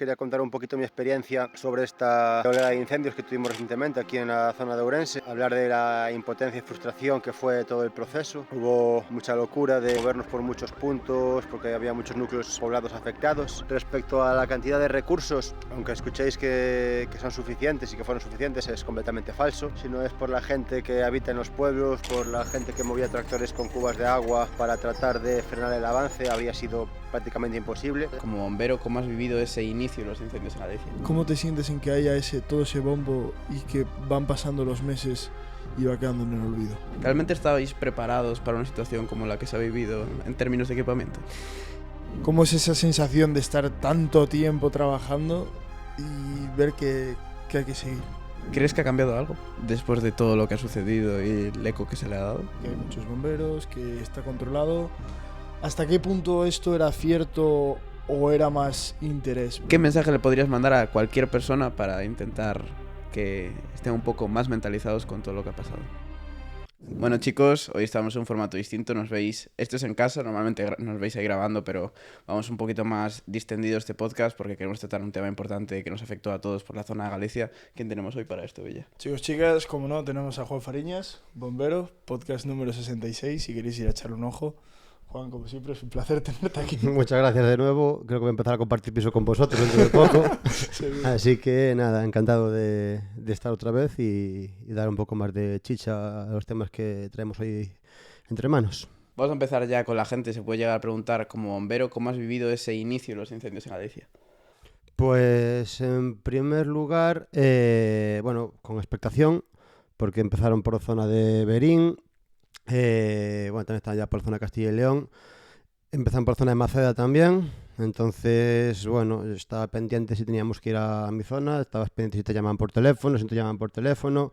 Quería contar un poquito mi experiencia sobre esta oleada de incendios que tuvimos recientemente aquí en la zona de Ourense, hablar de la impotencia y frustración que fue todo el proceso. Hubo mucha locura de movernos por muchos puntos porque había muchos núcleos poblados afectados. Respecto a la cantidad de recursos, aunque escuchéis que son suficientes y que fueron suficientes, es completamente falso. Si no es por la gente que habita en los pueblos, por la gente que movía tractores con cubas de agua para tratar de frenar el avance, habría sido prácticamente imposible. Como bombero, ¿cómo has vivido ese inicio de los incendios en Galicia? ¿Cómo te sientes en que haya todo ese bombo y que van pasando los meses y va quedando en el olvido? ¿Realmente estabais preparados para una situación como la que se ha vivido en términos de equipamiento? ¿Cómo es esa sensación de estar tanto tiempo trabajando y ver que hay que seguir? ¿Crees que ha cambiado algo después de todo lo que ha sucedido y el eco que se le ha dado? Que hay muchos bomberos, que está controlado. ¿Hasta qué punto esto era cierto o era más interés? ¿Qué mensaje le podrías mandar a cualquier persona para intentar que estén un poco más mentalizados con todo lo que ha pasado? Bueno, chicos, hoy estamos en un formato distinto, nos veis, esto es en casa, normalmente nos veis ahí grabando, pero vamos un poquito más distendido este podcast porque queremos tratar un tema importante que nos afectó a todos por la zona de Galicia. ¿Quién tenemos hoy para esto, Villa? Chicos, chicas, como no, tenemos a Juan Fariñas, bombero, podcast número 66, si queréis ir a echarle un ojo. Juan, como siempre, es un placer tenerte aquí. Muchas gracias de nuevo. Creo que voy a empezar a compartir piso con vosotros dentro de poco. Así que nada, encantado de estar otra vez y dar un poco más de chicha a los temas que traemos hoy entre manos. Vamos a empezar ya con la gente. Se puede llegar a preguntar, como bombero, ¿cómo has vivido ese inicio de los incendios en Galicia? Pues en primer lugar, bueno, con expectación, porque empezaron por zona de Berín. Bueno, también están ya por zona de Castilla y León, empezaron por zona de Maceda también, entonces bueno, estaba pendiente si teníamos que ir a mi zona, estabas pendiente si te llamaban por teléfono, si no te llamaban por teléfono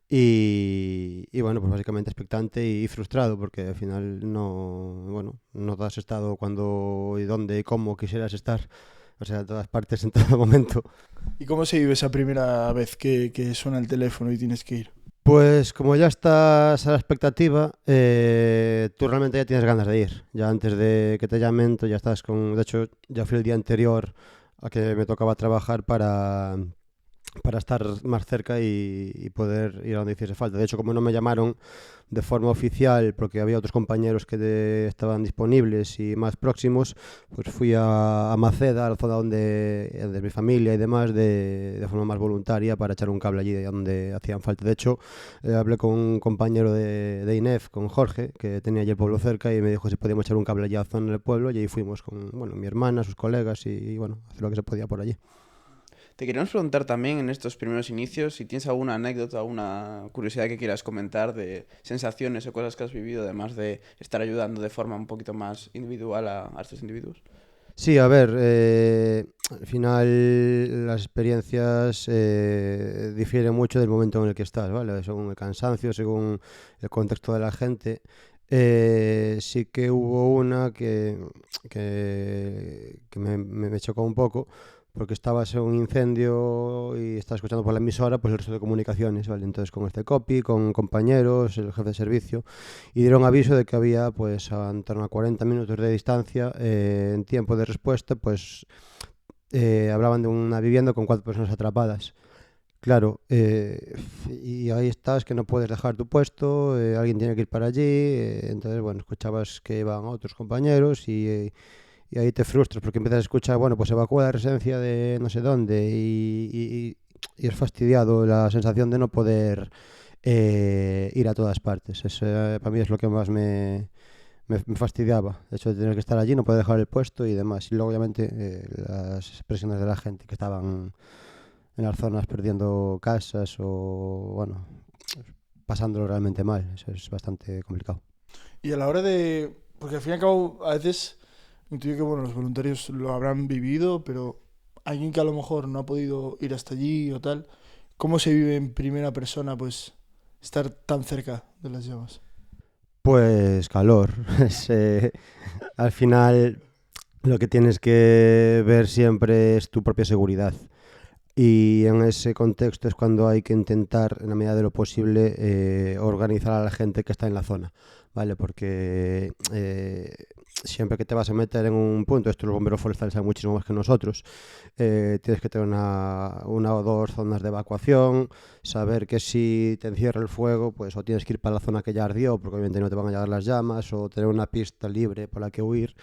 y bueno, pues básicamente expectante y frustrado porque al final no has estado cuando y dónde y cómo quisieras estar, o sea, en todas partes en todo momento. ¿Y cómo se vive esa primera vez que suena el teléfono y tienes que ir? Pues como ya estás a la expectativa, tú realmente ya tienes ganas de ir. Ya antes de que te llamen, tú ya estás con... De hecho, ya fui el día anterior a que me tocaba trabajar para estar más cerca y poder ir a donde hiciese falta. De hecho, como no me llamaron de forma oficial, porque había otros compañeros que estaban disponibles y más próximos, pues fui a Maceda, a la zona de mi familia y demás, de forma más voluntaria para echar un cable allí donde hacían falta. De hecho, hablé con un compañero de INEF, con Jorge, que tenía allí el pueblo cerca, y me dijo si podíamos echar un cable allí a la zona del pueblo, y ahí fuimos con mi hermana, sus colegas y bueno, hacer lo que se podía por allí. Te queríamos preguntar también en estos primeros inicios si tienes alguna anécdota, alguna curiosidad que quieras comentar de sensaciones o cosas que has vivido, además de estar ayudando de forma un poquito más individual a estos individuos. Sí, a ver, al final las experiencias difieren mucho del momento en el que estás, ¿vale? Según el cansancio, según el contexto de la gente. Sí que hubo una que me chocó un poco, porque estabas en un incendio y estabas escuchando por la emisora pues el resto de comunicaciones, ¿vale? Entonces con este copy, con compañeros, el jefe de servicio, y dieron aviso de que había pues en torno a 40 minutos de distancia en tiempo de respuesta, pues hablaban de una vivienda con 4 personas atrapadas. Claro, y ahí estás que no puedes dejar tu puesto, alguien tiene que ir para allí, entonces bueno, escuchabas que iban otros compañeros y ahí te frustras porque empiezas a escuchar, bueno, pues evacúa la residencia de no sé dónde y es fastidiado la sensación de no poder ir a todas partes. Eso para mí es lo que más me fastidiaba, el hecho de tener que estar allí, no poder dejar el puesto y demás. Y luego obviamente las expresiones de la gente que estaban en las zonas perdiendo casas o, bueno, pasándolo realmente mal. Eso es bastante complicado. Y a la hora de... Porque al fin y al cabo, a veces intuyo que bueno, los voluntarios lo habrán vivido, pero alguien que a lo mejor no ha podido ir hasta allí o tal, ¿cómo se vive en primera persona pues estar tan cerca de las llamas? Pues calor. Al final lo que tienes que ver siempre es tu propia seguridad. Y en ese contexto es cuando hay que intentar, en la medida de lo posible, organizar a la gente que está en la zona, ¿vale? Porque siempre que te vas a meter en un punto, esto los bomberos forestales saben muchísimo más que nosotros, tienes que tener una o dos zonas de evacuación, saber que si te encierra el fuego, pues o tienes que ir para la zona que ya ardió, porque obviamente no te van a llegar las llamas, o tener una pista libre por la que huir.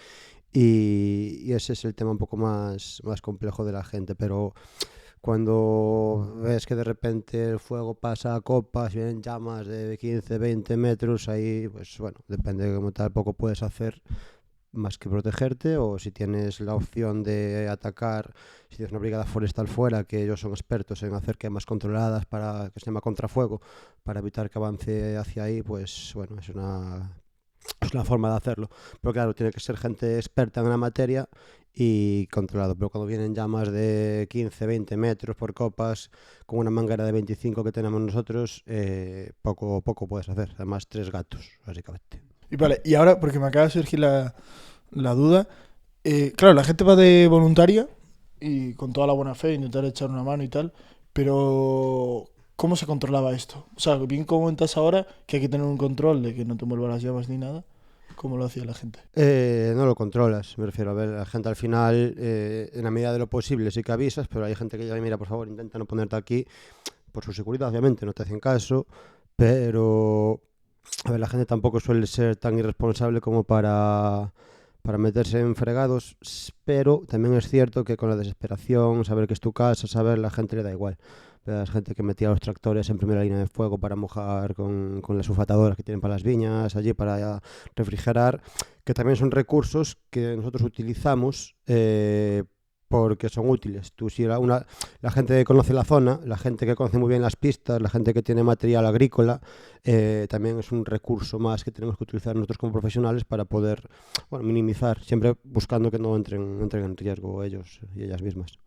Y ese es el tema un poco más complejo de la gente, pero cuando ves que de repente el fuego pasa a copas, vienen llamas de 15, 20 metros, ahí, pues bueno, depende de cómo tal, poco puedes hacer más que protegerte, o si tienes la opción de atacar, si tienes una brigada forestal fuera, que ellos son expertos en hacer quemas controladas para que se llama contrafuego, para evitar que avance hacia ahí, pues bueno, es una forma de hacerlo. Pero claro, tiene que ser gente experta en la materia y controlado. Pero cuando vienen llamas de 15, 20 metros por copas, con una manguera de 25 que tenemos nosotros, poco puedes hacer. Además, 3 gatos, básicamente. Y vale, y ahora, porque me acaba de surgir la duda, claro, la gente va de voluntaria y con toda la buena fe, intentar echar una mano y tal, pero ¿cómo se controlaba esto? O sea, bien comentas ahora que hay que tener un control de que no te envuelvan las llamas ni nada. ¿Cómo lo hacía la gente? No lo controlas, me refiero a ver, la gente al final, en la medida de lo posible sí que avisas, pero hay gente que llega y mira, por favor, intenta no ponerte aquí, por su seguridad, obviamente, no te hacen caso, pero a ver, la gente tampoco suele ser tan irresponsable como para meterse en fregados, pero también es cierto que con la desesperación, saber que es tu casa, saber, la gente le da igual. La gente que metía los tractores en primera línea de fuego para mojar con las sulfatadoras que tienen para las viñas, allí para refrigerar, que también son recursos que nosotros utilizamos porque son útiles. Tú, si la gente que conoce la zona, la gente que conoce muy bien las pistas, la gente que tiene material agrícola, también es un recurso más que tenemos que utilizar nosotros como profesionales para poder, bueno, minimizar, siempre buscando que no entren en riesgo ellos y ellas mismas.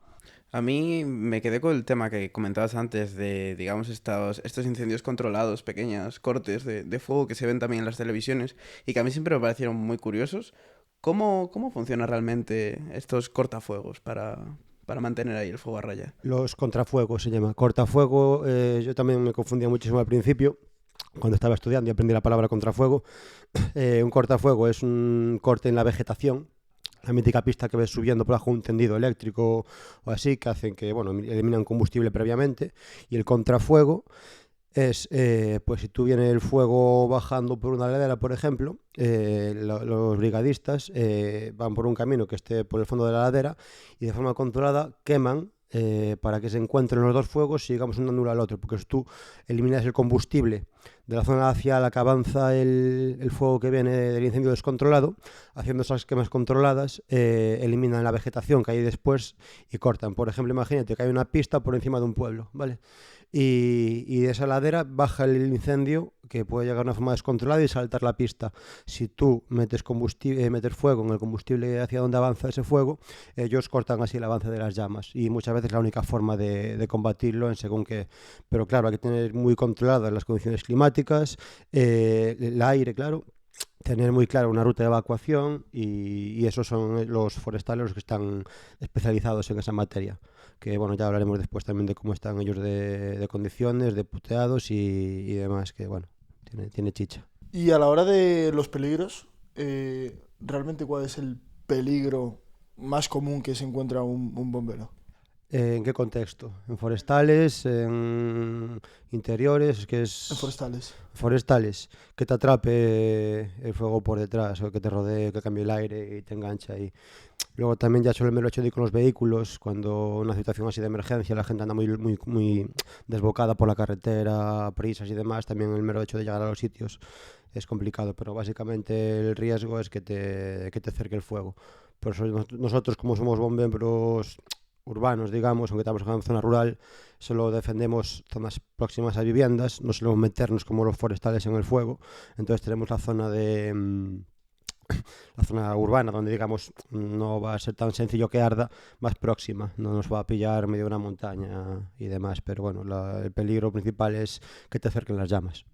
A mí me quedé con el tema que comentabas antes de, digamos, estos incendios controlados, pequeños cortes de fuego que se ven también en las televisiones y que a mí siempre me parecieron muy curiosos. ¿Cómo funcionan realmente estos cortafuegos para mantener ahí el fuego a raya? Los contrafuegos se llama. Cortafuego, yo también me confundía muchísimo al principio, cuando estaba estudiando y aprendí la palabra contrafuego. Un cortafuego es un corte en la vegetación, la mítica pista que ves subiendo por bajo un tendido eléctrico o así, que hacen que, bueno, eliminan combustible previamente. Y el contrafuego es, pues si tú vienes el fuego bajando por una ladera, por ejemplo, los brigadistas van por un camino que esté por el fondo de la ladera y de forma controlada queman para que se encuentren los dos fuegos y llegamos uno anula al otro, porque si tú eliminas el combustible de la zona hacia la que avanza el fuego que viene del incendio descontrolado, haciendo esas quemas controladas, eliminan la vegetación que hay después y cortan. Por ejemplo, imagínate que hay una pista por encima de un pueblo, ¿vale? Y de esa ladera baja el incendio, que puede llegar de una forma descontrolada y saltar la pista. Si tú metes fuego en el combustible hacia donde avanza ese fuego, ellos cortan así el avance de las llamas. Y muchas veces la única forma de combatirlo en según qué. Pero claro, hay que tener muy controladas las condiciones climáticas, el aire, claro. Tener muy clara una ruta de evacuación y esos son los forestales los que están especializados en esa materia. Que bueno, ya hablaremos después también de cómo están ellos de condiciones, de puteados y demás, que bueno, tiene chicha. Y a la hora de los peligros, ¿realmente cuál es el peligro más común que se encuentra un bombero? ¿En qué contexto? ¿En forestales? ¿En interiores? En forestales. Forestales, que te atrape el fuego por detrás o que te rodee, que cambie el aire y te engancha ahí. Luego también ya solo el mero hecho de ir con los vehículos, cuando una situación así de emergencia, la gente anda muy desbocada por la carretera, prisas y demás, también el mero hecho de llegar a los sitios es complicado, pero básicamente el riesgo es que te acerque el fuego. Por eso nosotros, como somos bomberos urbanos, digamos, aunque estamos en una zona rural, solo defendemos zonas próximas a viviendas, no solemos meternos como los forestales en el fuego, entonces tenemos la zona la zona urbana, donde digamos no va a ser tan sencillo que arda, más próxima, no nos va a pillar medio de una montaña y demás, pero bueno, el peligro principal es que te acerquen las llamas.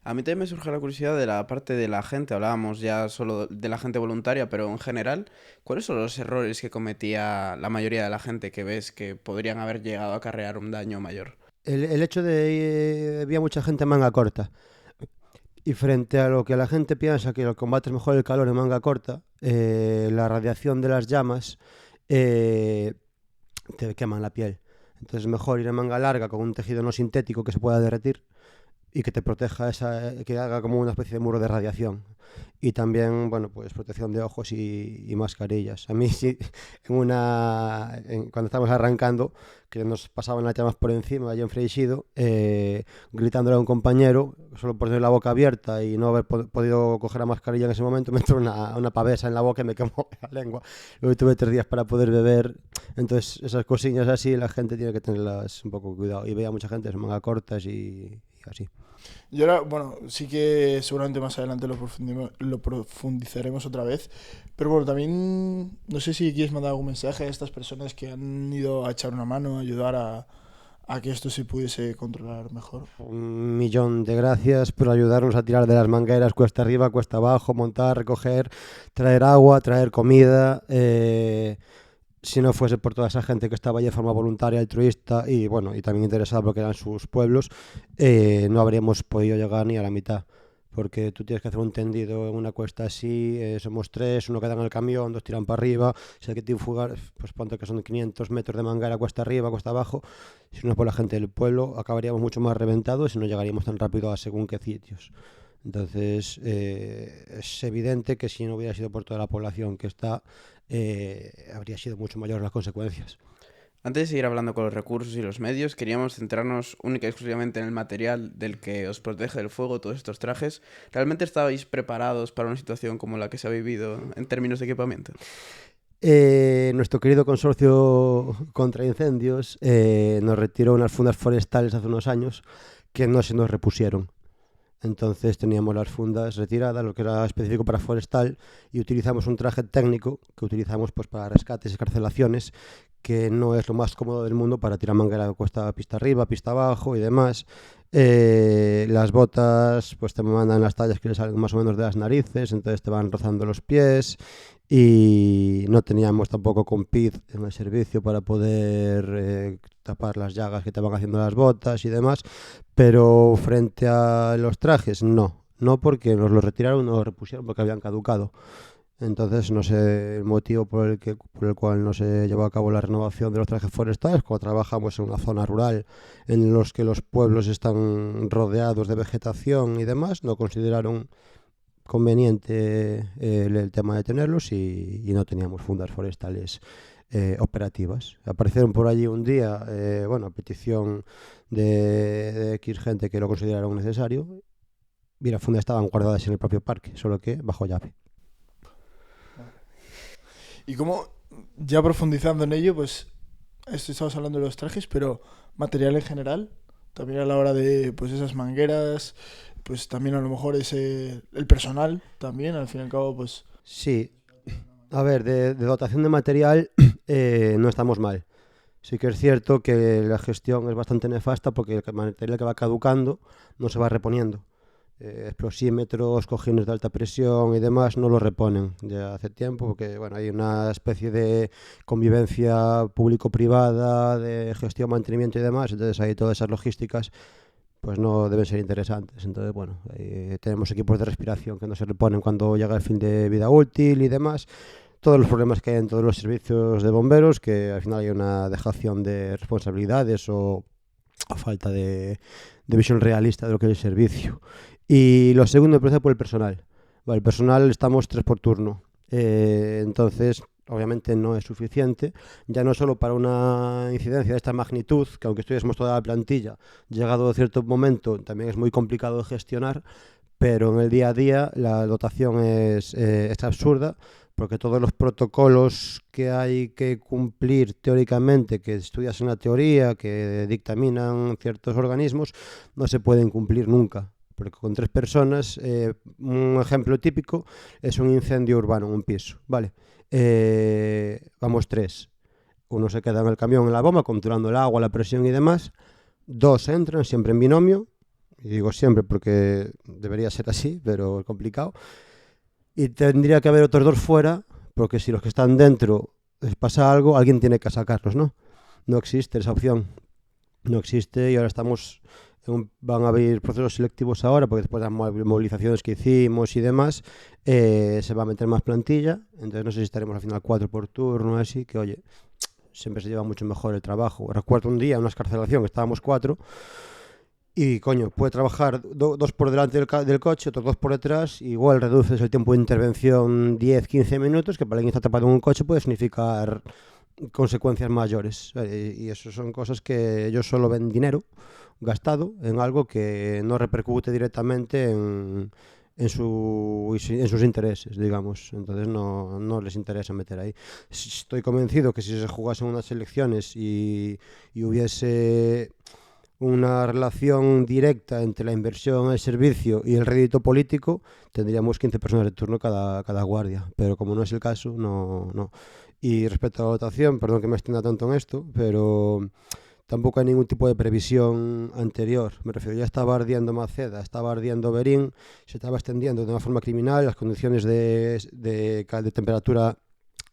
A mí también me surge la curiosidad de la parte de la gente, hablábamos ya solo de la gente voluntaria, pero en general, ¿cuáles son los errores que cometía la mayoría de la gente que ves que podrían haber llegado a acarrear un daño mayor? El hecho de había mucha gente manga corta. Y frente a lo que la gente piensa que lo combates mejor el calor en manga corta, la radiación de las llamas eh, te queman la piel. Entonces es mejor ir en manga larga con un tejido no sintético que se pueda derretir y que te proteja que haga como una especie de muro de radiación. Y también, bueno, pues protección de ojos y mascarillas. A mí sí, cuando estábamos arrancando, que nos pasaban las llamas por encima allí en Freixido, gritándole a un compañero, solo por tener la boca abierta y no haber podido coger la mascarilla en ese momento, me entró una pavesa en la boca y me quemó la lengua. Luego tuve 3 días para poder beber. Entonces esas cosillas así la gente tiene que tenerlas un poco cuidado. Y veía mucha gente en manga cortas y así. Y ahora, bueno, sí que seguramente más adelante lo profundizaremos otra vez, pero bueno, también no sé si quieres mandar algún mensaje a estas personas que han ido a echar una mano, a ayudar a que esto se pudiese controlar mejor. 1.000.000 de gracias por ayudarnos a tirar de las mangueras cuesta arriba, cuesta abajo, montar, recoger, traer agua, traer comida. Si no fuese por toda esa gente que estaba allí de forma voluntaria, altruista y bueno, y también interesada porque eran sus pueblos, no habríamos podido llegar ni a la mitad. Porque tú tienes que hacer un tendido en una cuesta así, somos 3, uno queda en el camión, 2 tiran para arriba, si hay que fugar, pues ponte que son 500 metros de manguera cuesta arriba, cuesta abajo. Si no es por la gente del pueblo, acabaríamos mucho más reventados y no llegaríamos tan rápido a según qué sitios. Entonces, es evidente que si no hubiera sido por toda la población que está, habría sido mucho mayor las consecuencias. Antes de seguir hablando con los recursos y los medios, queríamos centrarnos única y exclusivamente en el material del que os protege del fuego todos estos trajes. ¿Realmente estabais preparados para una situación como la que se ha vivido en términos de equipamiento? Nuestro querido consorcio contra incendios nos retiró unas fundas forestales hace unos años que no se nos repusieron. Entonces teníamos las fundas retiradas, lo que era específico para forestal, y utilizamos un traje técnico que utilizamos pues para rescates y escarcelaciones, que no es lo más cómodo del mundo para tirar manguera de cuesta pista arriba, pista abajo y demás. Las botas pues te mandan las tallas que le salen más o menos de las narices, entonces te van rozando los pies, y no teníamos tampoco compid en el servicio para poder tapar las llagas que te van haciendo las botas y demás. Pero frente a los trajes, no porque nos los retiraron, nos los repusieron porque habían caducado. Entonces no sé el motivo por el cual no se llevó a cabo la renovación de los trajes forestales. Cuando trabajamos en una zona rural en los que los pueblos están rodeados de vegetación y demás, no consideraron conveniente el tema de tenerlos, y no teníamos fundas forestales operativas. Aparecieron por allí un día, a petición de X gente que lo consideraron necesario, y las fundas estaban guardadas en el propio parque, solo que bajo llave. Y como, ya profundizando en ello, pues estamos hablando de los trajes, pero material en general, también a la hora de pues esas mangueras, pues también a lo mejor el personal también, al fin y al cabo, pues... Sí, a ver, de dotación de material no estamos mal. Sí que es cierto que la gestión es bastante nefasta porque el material que va caducando no se va reponiendo. Explosímetros, cojines de alta presión y demás no lo reponen ya hace tiempo, porque bueno, hay una especie de convivencia público-privada, de gestión, mantenimiento y demás, entonces ahí todas esas logísticas pues no deben ser interesantes. Entonces bueno, tenemos equipos de respiración que no se reponen cuando llega el fin de vida útil y demás. Todos los problemas que hay en todos los servicios de bomberos, que al final hay una dejación de responsabilidades o falta de visión realista de lo que es el servicio. Y lo segundo, empieza por el personal. Vale, el personal estamos 3 por turno. Entonces, obviamente no es suficiente, ya no solo para una incidencia de esta magnitud, que aunque estuviésemos toda la plantilla, llegado a cierto momento también es muy complicado de gestionar, pero en el día a día la dotación es absurda, porque todos los protocolos que hay que cumplir teóricamente, que estudias en la teoría, que dictaminan ciertos organismos, no se pueden cumplir nunca. Porque con 3 personas, un ejemplo típico es un incendio urbano en un piso, ¿vale? Vamos 3. Uno se queda en el camión en la bomba controlando el agua, la presión y demás. 2 entran siempre en binomio, y digo siempre porque debería ser así, pero es complicado. Y tendría que haber otros 2 fuera, porque si los que están dentro les pasa algo, alguien tiene que sacarlos, ¿no? No existe esa opción. No existe, y ahora estamos van a haber procesos selectivos ahora, porque después de las movilizaciones que hicimos y demás, se va a meter más plantilla, entonces no sé si estaremos al final 4 por turno, así que oye, siempre se lleva mucho mejor el trabajo. Recuerdo un día, una escarcelación, que estábamos 4, y coño, puede trabajar 2 por delante del coche, otros 2 por detrás, igual reduces el tiempo de intervención 10-15 minutos, que para alguien que está atrapado en un coche puede significar consecuencias mayores. Y eso son cosas que ellos solo ven dinero gastado en algo que no repercute directamente en sus intereses, digamos. Entonces no les interesa meter ahí. Estoy convencido que si se jugasen unas elecciones y hubiese una relación directa entre la inversión, el servicio y el rédito político, tendríamos 15 personas de turno cada guardia, pero como no es el caso, no. Y respecto a la votación, perdón que me extienda tanto en esto, pero tampoco hay ningún tipo de previsión anterior. Me refiero, ya estaba ardiendo Maceda, estaba ardiendo Berín, se estaba extendiendo de una forma criminal, las condiciones de temperatura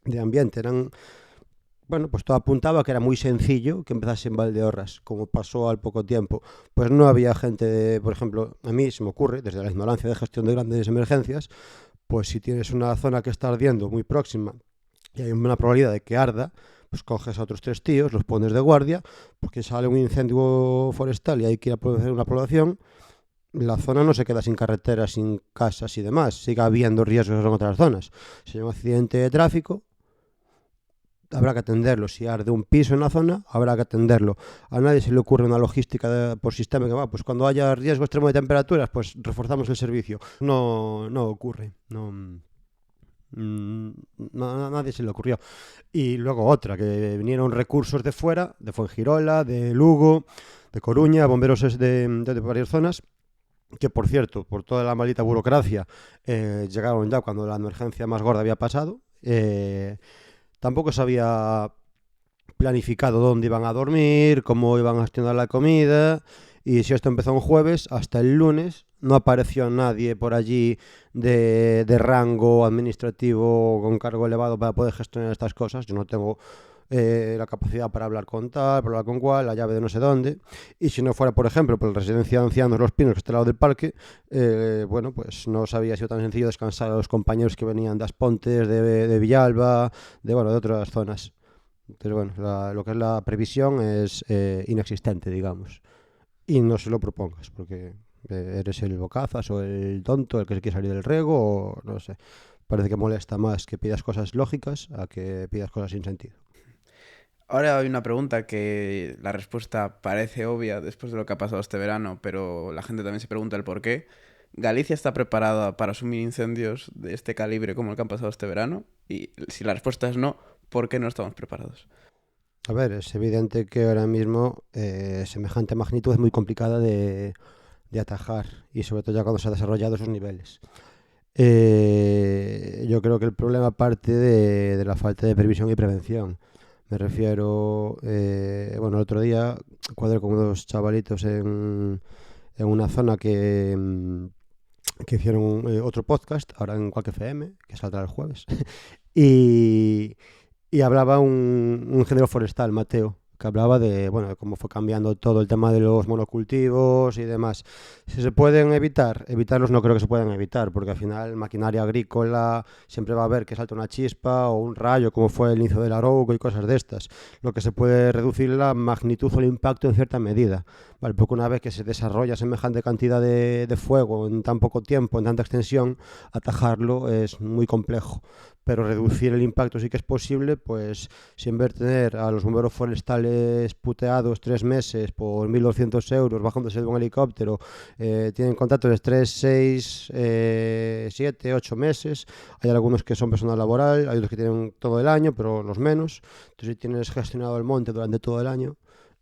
de ambiente eran... Bueno, pues todo apuntaba que era muy sencillo que empezase en Valdeorras, como pasó al poco tiempo. Pues no había gente, por ejemplo, a mí se me ocurre, desde la ignorancia de gestión de grandes emergencias, pues si tienes una zona que está ardiendo muy próxima y hay una probabilidad de que arda, pues coges a otros 3 tíos, los pones de guardia, porque sale un incendio forestal y hay que ir a hacer una población, la zona no se queda sin carreteras, sin casas y demás, sigue habiendo riesgos en otras zonas. Si hay un accidente de tráfico, habrá que atenderlo. Si arde un piso en la zona, habrá que atenderlo. A nadie se le ocurre una logística por sistema que va, pues cuando haya riesgo extremo de temperaturas, pues reforzamos el servicio. No ocurre. A nadie se le ocurrió. Y luego otra, que vinieron recursos de fuera, de Fuengirola, de Lugo, de Coruña, bomberos de varias zonas, que por cierto, por toda la maldita burocracia, llegaron ya cuando la emergencia más gorda había pasado. Tampoco se había planificado dónde iban a dormir, cómo iban a gestionar la comida, y si esto empezó un jueves, hasta el lunes no apareció nadie por allí de rango administrativo con cargo elevado para poder gestionar estas cosas. Yo no tengo la capacidad para hablar con tal, para hablar con cual, la llave de no sé dónde, y si no fuera, por ejemplo, por la residencia de ancianos Los Pinos, que está al lado del parque, bueno, pues no había sido tan sencillo descansar a los compañeros que venían de Aspontes, de Villalba, de otras zonas. Entonces, bueno, lo que es la previsión es inexistente, digamos, y no se lo propongas, porque eres el bocazas o el tonto, el que se quiere salir del rego, o no sé. Parece que molesta más que pidas cosas lógicas a que pidas cosas sin sentido. Ahora hay una pregunta que la respuesta parece obvia después de lo que ha pasado este verano, pero la gente también se pregunta el por qué. ¿Galicia está preparada para asumir incendios de este calibre como el que han pasado este verano? Y si la respuesta es no, ¿por qué no estamos preparados? A ver, es evidente que ahora mismo semejante magnitud es muy complicada de atajar, y sobre todo ya cuando se han desarrollado esos niveles. Yo creo que el problema parte de la falta de previsión y prevención. Me refiero, el otro día cuadré con unos chavalitos en una zona que hicieron otro podcast, ahora en Quack FM, que saldrá el jueves, y hablaba un ingeniero forestal, Mateo, que hablaba de cómo fue cambiando todo el tema de los monocultivos y demás. Si se pueden evitarlos no creo que se puedan evitar, porque al final maquinaria agrícola siempre va a haber que salta una chispa o un rayo, como fue el inicio del Arouco y cosas de estas. Lo que se puede reducir la magnitud o el impacto en cierta medida, ¿vale? Porque una vez que se desarrolla semejante cantidad de fuego en tan poco tiempo, en tanta extensión, atajarlo es muy complejo. Pero reducir el impacto sí que es posible, pues si en vez de tener a los bomberos forestales puteados 3 meses por 1.200 euros bajándose de un helicóptero, tienen contratos de 3, 6, 7, 8 meses, hay algunos que son personal laboral, hay otros que tienen todo el año, pero los menos. Entonces si tienes gestionado el monte durante todo el año,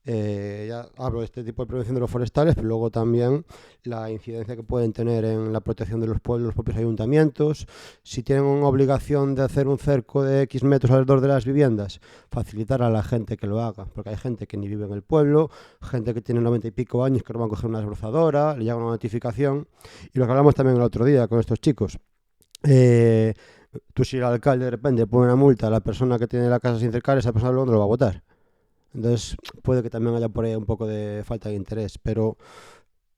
ya hablo de este tipo de prevención de los forestales, pero luego también la incidencia que pueden tener en la protección de los pueblos, los propios ayuntamientos. Si tienen una obligación de hacer un cerco de X metros alrededor de las viviendas, facilitar a la gente que lo haga, porque hay gente que ni vive en el pueblo, gente que tiene 90 y pico años que no van a coger una desbrozadora, le llega una notificación. Y lo que hablamos también el otro día con estos chicos, tú si el alcalde de repente pone una multa a la persona que tiene la casa sin cercar, esa persona luego no lo va a votar. Entonces puede que también haya por ahí un poco de falta de interés, pero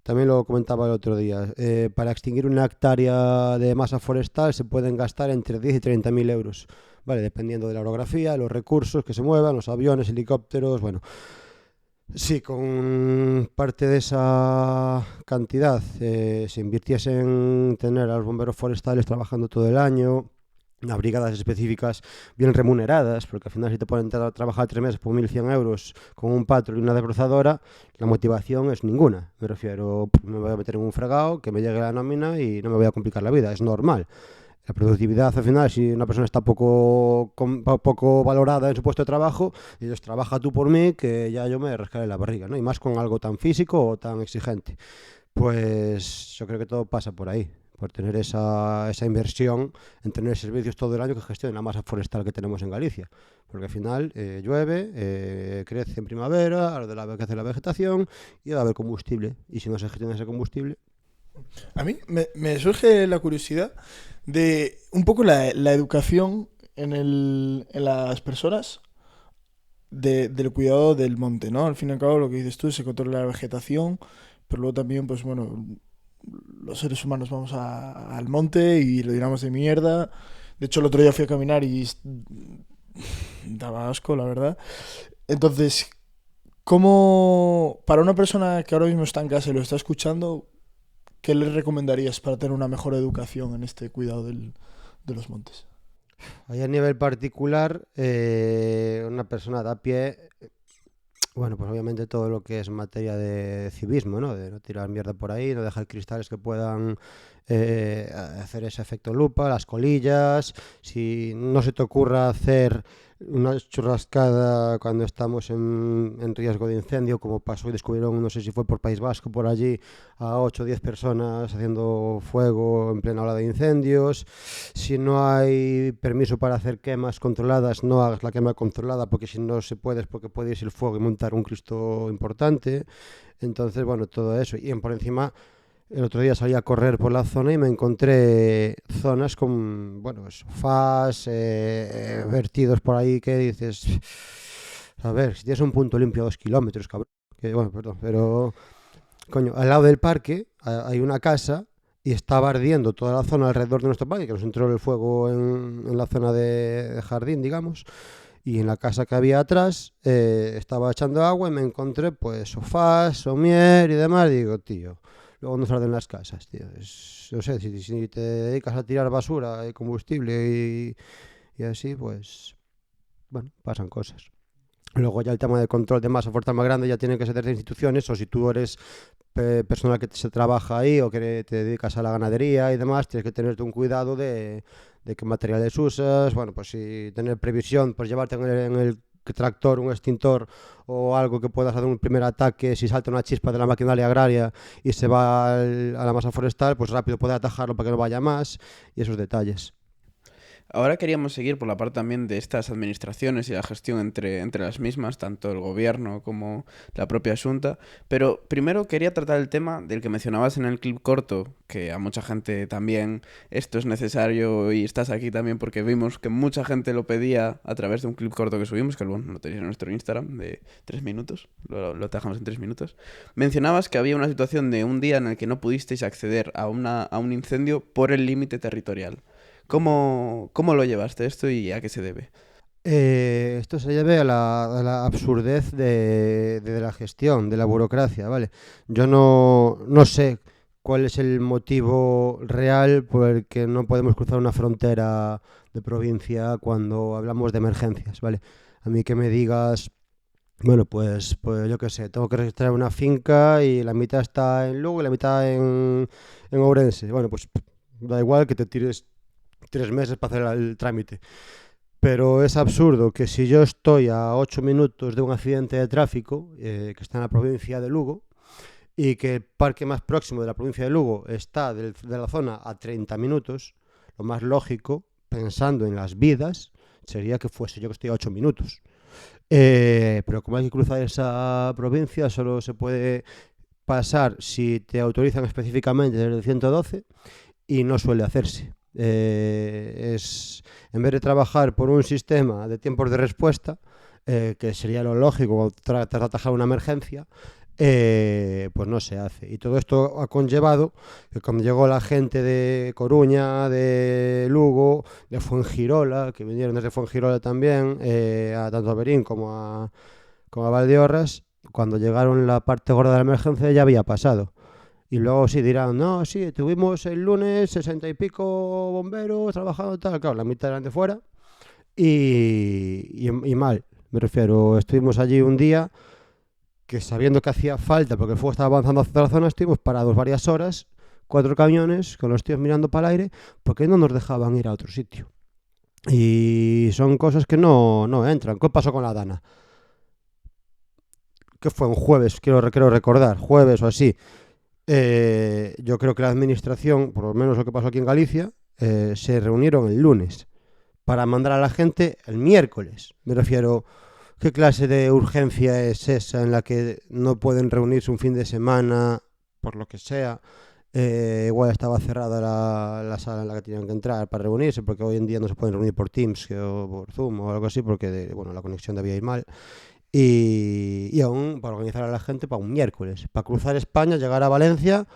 también lo comentaba el otro día, para extinguir una hectárea de masa forestal se pueden gastar entre 10 y 30.000 euros, ¿vale? Dependiendo de la orografía, los recursos que se muevan, los aviones, helicópteros, bueno. Sí, con parte de esa cantidad se invirtiese en tener a los bomberos forestales trabajando todo el año, unas brigadas específicas bien remuneradas, porque al final si te ponen a trabajar 3 meses por 1.100 euros con un patrol y una desbrozadora, la motivación es ninguna. Me refiero, me voy a meter en un fregado, que me llegue la nómina y no me voy a complicar la vida, es normal. La productividad al final, si una persona está poco valorada en su puesto de trabajo, y ellos trabaja tú por mí, que ya yo me rascaré la barriga, ¿no? Y más con algo tan físico o tan exigente. Pues yo creo que todo pasa por ahí, por tener esa inversión en tener servicios todo el año que gestionen la masa forestal que tenemos en Galicia. Porque al final llueve, crece en primavera, a lo de la que hace la vegetación y va a haber combustible. Y si no se gestiona ese combustible... A mí me surge la curiosidad de un poco la educación en las personas del cuidado del monte, ¿no? Al fin y al cabo, lo que dices tú, se controla la vegetación, pero luego también, pues bueno, los seres humanos vamos al monte y lo llenamos de mierda. De hecho, el otro día fui a caminar y daba asco, la verdad. Entonces, ¿cómo, para una persona que ahora mismo está en casa y lo está escuchando, qué le recomendarías para tener una mejor educación en este cuidado de los montes? Ahí a nivel particular, una persona de a pie, bueno, pues obviamente todo lo que es materia de civismo, ¿no? De no tirar mierda por ahí, no dejar cristales que puedan hacer ese efecto lupa, las colillas, si no se te ocurra hacer una churrascada cuando estamos en riesgo de incendio, como pasó y descubrieron, no sé si fue por País Vasco, por allí, a 8 o 10 personas haciendo fuego en plena ola de incendios. Si no hay permiso para hacer quemas controladas, no hagas la quema controlada, porque si no se puede es porque puede irse el fuego y montar un Cristo importante. Entonces, bueno, todo eso. Y por encima, el otro día salí a correr por la zona y me encontré zonas con, bueno, sofás, vertidos por ahí que dices, a ver, si tienes un punto limpio a 2 kilómetros, cabrón, que, bueno, perdón, pero, coño, al lado del parque hay una casa y estaba ardiendo toda la zona alrededor de nuestro parque, que nos entró el fuego en la zona de jardín, digamos, y en la casa que había atrás estaba echando agua y me encontré, pues, sofás, somier y demás, y digo, tío... Luego nos arden las casas, tío. No sé, si te dedicas a tirar basura y combustible y así, pues, bueno, pasan cosas. Luego ya el tema de control de masa fuerza más grande ya tiene que ser desde instituciones, o si tú eres personal que se trabaja ahí o que te dedicas a la ganadería y demás, tienes que tener un cuidado de qué materiales usas, bueno, pues si tener previsión, pues llevarte en el tractor, un extintor o algo que puedas hacer un primer ataque si salta una chispa de la maquinaria agraria y se va a la masa forestal, pues rápido poder atajarlo para que no vaya más y esos detalles. Ahora queríamos seguir por la parte también de estas administraciones y la gestión entre las mismas, tanto el gobierno como la propia Xunta, pero primero quería tratar el tema del que mencionabas en el clip corto, que a mucha gente también esto es necesario y estás aquí también porque vimos que mucha gente lo pedía a través de un clip corto que subimos, que bueno, lo tenéis en nuestro Instagram de 3 minutos, lo dejamos en 3 minutos. Mencionabas que había una situación de un día en el que no pudisteis acceder a un incendio por el límite territorial. ¿Cómo lo llevaste esto y a qué se debe? Esto se debe a la absurdez de la gestión, de la burocracia, ¿vale? Yo no sé cuál es el motivo real por el que no podemos cruzar una frontera de provincia cuando hablamos de emergencias, ¿vale? A mí que me digas, bueno, pues yo qué sé, tengo que registrar una finca y la mitad está en Lugo y la mitad en Ourense. Bueno, pues da igual que te tires 3 meses para hacer el trámite. Pero es absurdo que si yo estoy a 8 minutos de un accidente de tráfico que está en la provincia de Lugo y que el parque más próximo de la provincia de Lugo está de la zona a 30 minutos, lo más lógico, pensando en las vidas, sería que fuese yo que estoy a 8 minutos. Pero como hay que cruzar esa provincia, solo se puede pasar si te autorizan específicamente desde el 112 y no suele hacerse. En vez de trabajar por un sistema de tiempos de respuesta, que sería lo lógico tras de atajar una emergencia, pues no se hace. Y todo esto ha conllevado que cuando llegó la gente de Coruña, de Lugo, de Fuengirola, que vinieron desde Fuengirola también, tanto a Berín como a Valdeorras, cuando llegaron la parte gorda de la emergencia ya había pasado. Y luego sí dirán, no, sí, tuvimos el lunes 60 y pico bomberos trabajando tal, claro, la mitad eran de fuera y mal, me refiero, estuvimos allí un día que sabiendo que hacía falta, porque el fuego estaba avanzando hacia la zona, estuvimos parados varias horas, 4 camiones con los tíos mirando para el aire, porque no nos dejaban ir a otro sitio. Y son cosas que no entran. ¿Qué pasó con la Dana? Que fue un jueves, quiero recordar, jueves o así. Yo creo que la administración, por lo menos lo que pasó aquí en Galicia, se reunieron el lunes para mandar a la gente el miércoles. Me refiero, ¿qué clase de urgencia es esa en la que no pueden reunirse un fin de semana por lo que sea? Igual estaba cerrada la sala en la que tenían que entrar para reunirse, porque hoy en día no se pueden reunir por Teams o por Zoom o algo así, porque bueno, la conexión debía ir mal. Y aún para organizar a la gente para un miércoles, para cruzar España, llegar a Valencia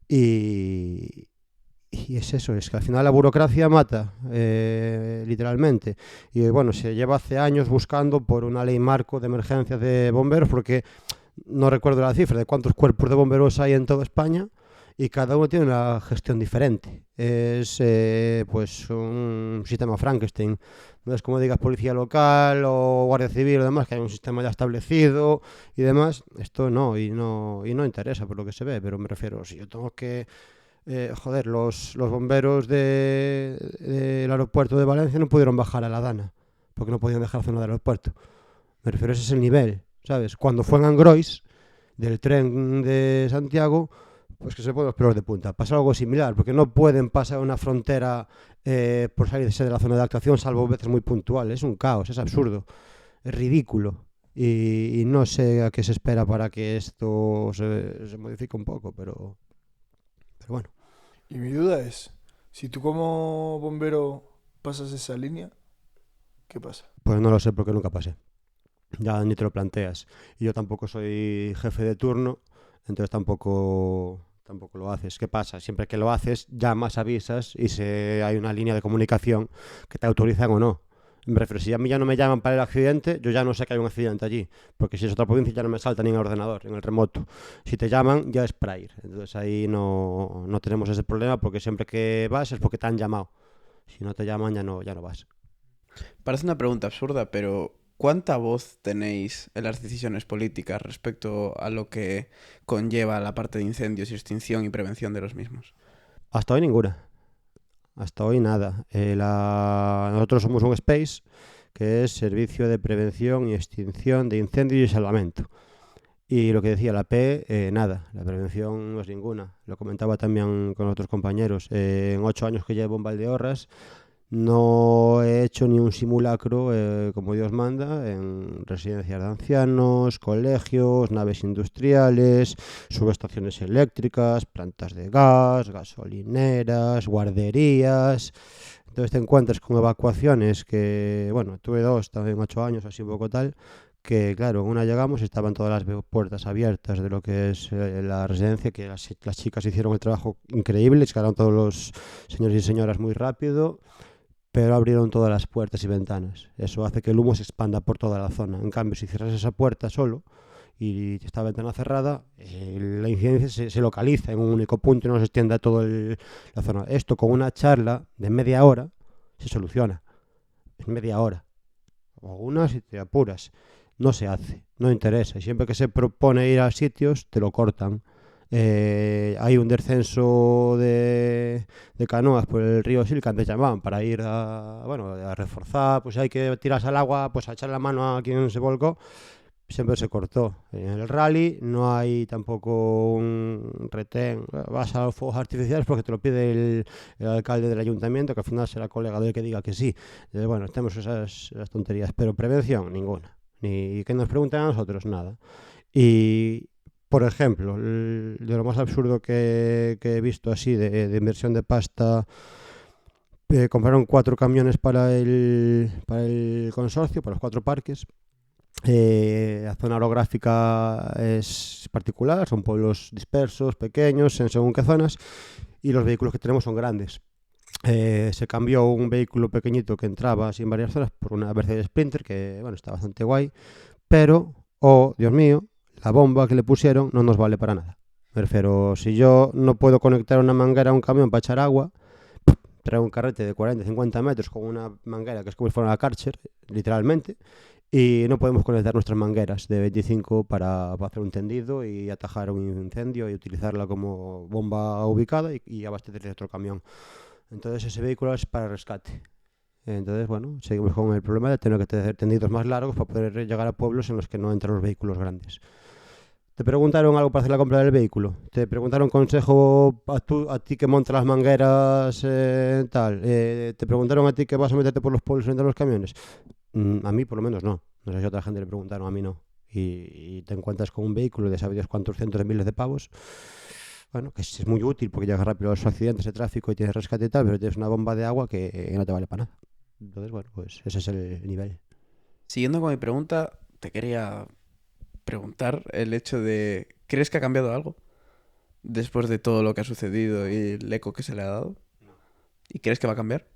y es eso, es que al final la burocracia mata, literalmente. Y bueno, se lleva hace años buscando por una ley marco de emergencias de bomberos, porque no recuerdo la cifra de cuántos cuerpos de bomberos hay en toda España y cada uno tiene una gestión diferente. Es pues un sistema Frankenstein. No es como digas policía local o guardia civil o demás, que hay un sistema ya establecido y demás. Esto no interesa por lo que se ve, pero me refiero, si yo tengo que joder, los bomberos del aeropuerto de Valencia no pudieron bajar a la Dana porque no podían dejar la zona del aeropuerto. Me refiero, ese es el nivel, ¿sabes? Cuando fue en Angrois, del tren de Santiago, pues que se ponen los pelos de punta. Pasa algo similar, porque no pueden pasar una frontera por salirse de la zona de actuación, salvo veces muy puntuales. Es un caos, es absurdo, es ridículo. Y no sé a qué se espera para que esto se modifique un poco, pero bueno. Y mi duda es, si tú como bombero pasas esa línea, ¿qué pasa? Pues no lo sé porque nunca pasé. Ya ni te lo planteas. Y yo tampoco soy jefe de turno, entonces tampoco lo haces. ¿Qué pasa? Siempre que lo haces, llamas, avisas y hay una línea de comunicación que te autorizan o no. Me refiero, si a mí ya no me llaman para el accidente, yo ya no sé que hay un accidente allí, porque si es otra provincia ya no me salta ni en el ordenador, en el remoto. Si te llaman, ya es para ir. Entonces ahí no tenemos ese problema, porque siempre que vas es porque te han llamado. Si no te llaman, ya no vas. Parece una pregunta absurda, pero ¿cuánta voz tenéis en las decisiones políticas respecto a lo que conlleva la parte de incendios y extinción y prevención de los mismos? Hasta hoy ninguna. Hasta hoy nada. Nosotros somos un SPACE, que es Servicio de Prevención y Extinción de Incendios y Salvamento. Y lo que decía la P, nada, la prevención no es ninguna. Lo comentaba también con otros compañeros. En 8 años que llevo en Valdeorras, no he hecho ni un simulacro, como Dios manda, en residencias de ancianos, colegios, naves industriales, subestaciones eléctricas, plantas de gas, gasolineras, guarderías. Entonces te encuentras con evacuaciones que, bueno, tuve 2 también, 8 años, así un poco tal, que claro, en una llegamos y estaban todas las puertas abiertas de lo que es la residencia, que las chicas hicieron el trabajo increíble, escalaron todos los señores y señoras muy rápido, pero abrieron todas las puertas y ventanas. Eso hace que el humo se expanda por toda la zona. En cambio, si cierras esa puerta solo y esta ventana cerrada, la incidencia se localiza en un único punto y no se extiende a toda la zona. Esto con una charla de media hora se soluciona. Es media hora. O una si te apuras. No se hace, no interesa. Y siempre que se propone ir a sitios, te lo cortan. Hay un descenso de canoas por el río Sil que antes llamaban para ir a reforzar, pues hay que tirarse al agua, pues a echar la mano a quien se volcó. Siempre se cortó. En el rally no hay tampoco un retén. Vas a los fuegos artificiales porque te lo pide el alcalde del ayuntamiento, que al final será colega del que diga que sí. Bueno, tenemos esas tonterías, pero prevención, ninguna. Ni que nos pregunten a nosotros, nada. Y, por ejemplo, de lo más absurdo que he visto así de inversión de pasta, compraron 4 camiones para el consorcio, para los 4 parques, La zona orográfica es particular, son pueblos dispersos, pequeños, en según qué zonas, y los vehículos que tenemos son grandes. Se cambió un vehículo pequeñito que entraba así en varias zonas por una Mercedes Sprinter, que bueno, está bastante guay, pero, oh Dios mío, la bomba que le pusieron no nos vale para nada. Me refiero, si yo no puedo conectar una manguera a un camión para echar agua, traigo un carrete de 40-50 metros con una manguera que es como si fuera una Karcher, literalmente, y no podemos conectar nuestras mangueras de 25 para hacer un tendido y atajar un incendio y utilizarla como bomba ubicada y abastecer otro camión. Entonces ese vehículo es para rescate. Entonces, bueno, seguimos con el problema de tener que tener tendidos más largos para poder llegar a pueblos en los que no entran los vehículos grandes. ¿Te preguntaron algo para hacer la compra del vehículo? ¿Te preguntaron consejo a ti que montas las mangueras tal? ¿Te preguntaron a ti que vas a meterte por los pueblos frente a los camiones? A mí por lo menos no. No sé si a otra gente le preguntaron, a mí no. Y te encuentras con un vehículo de sabe Dios cuántos cientos de miles de pavos. Bueno, que es muy útil porque llegas rápido a los accidentes de tráfico y tienes rescate y tal, pero tienes una bomba de agua que no te vale para nada. Entonces, bueno, pues ese es el nivel. Siguiendo con mi pregunta, te quería preguntar el hecho de... ¿Crees que ha cambiado algo después de todo lo que ha sucedido y el eco que se le ha dado? ¿Y crees que va a cambiar?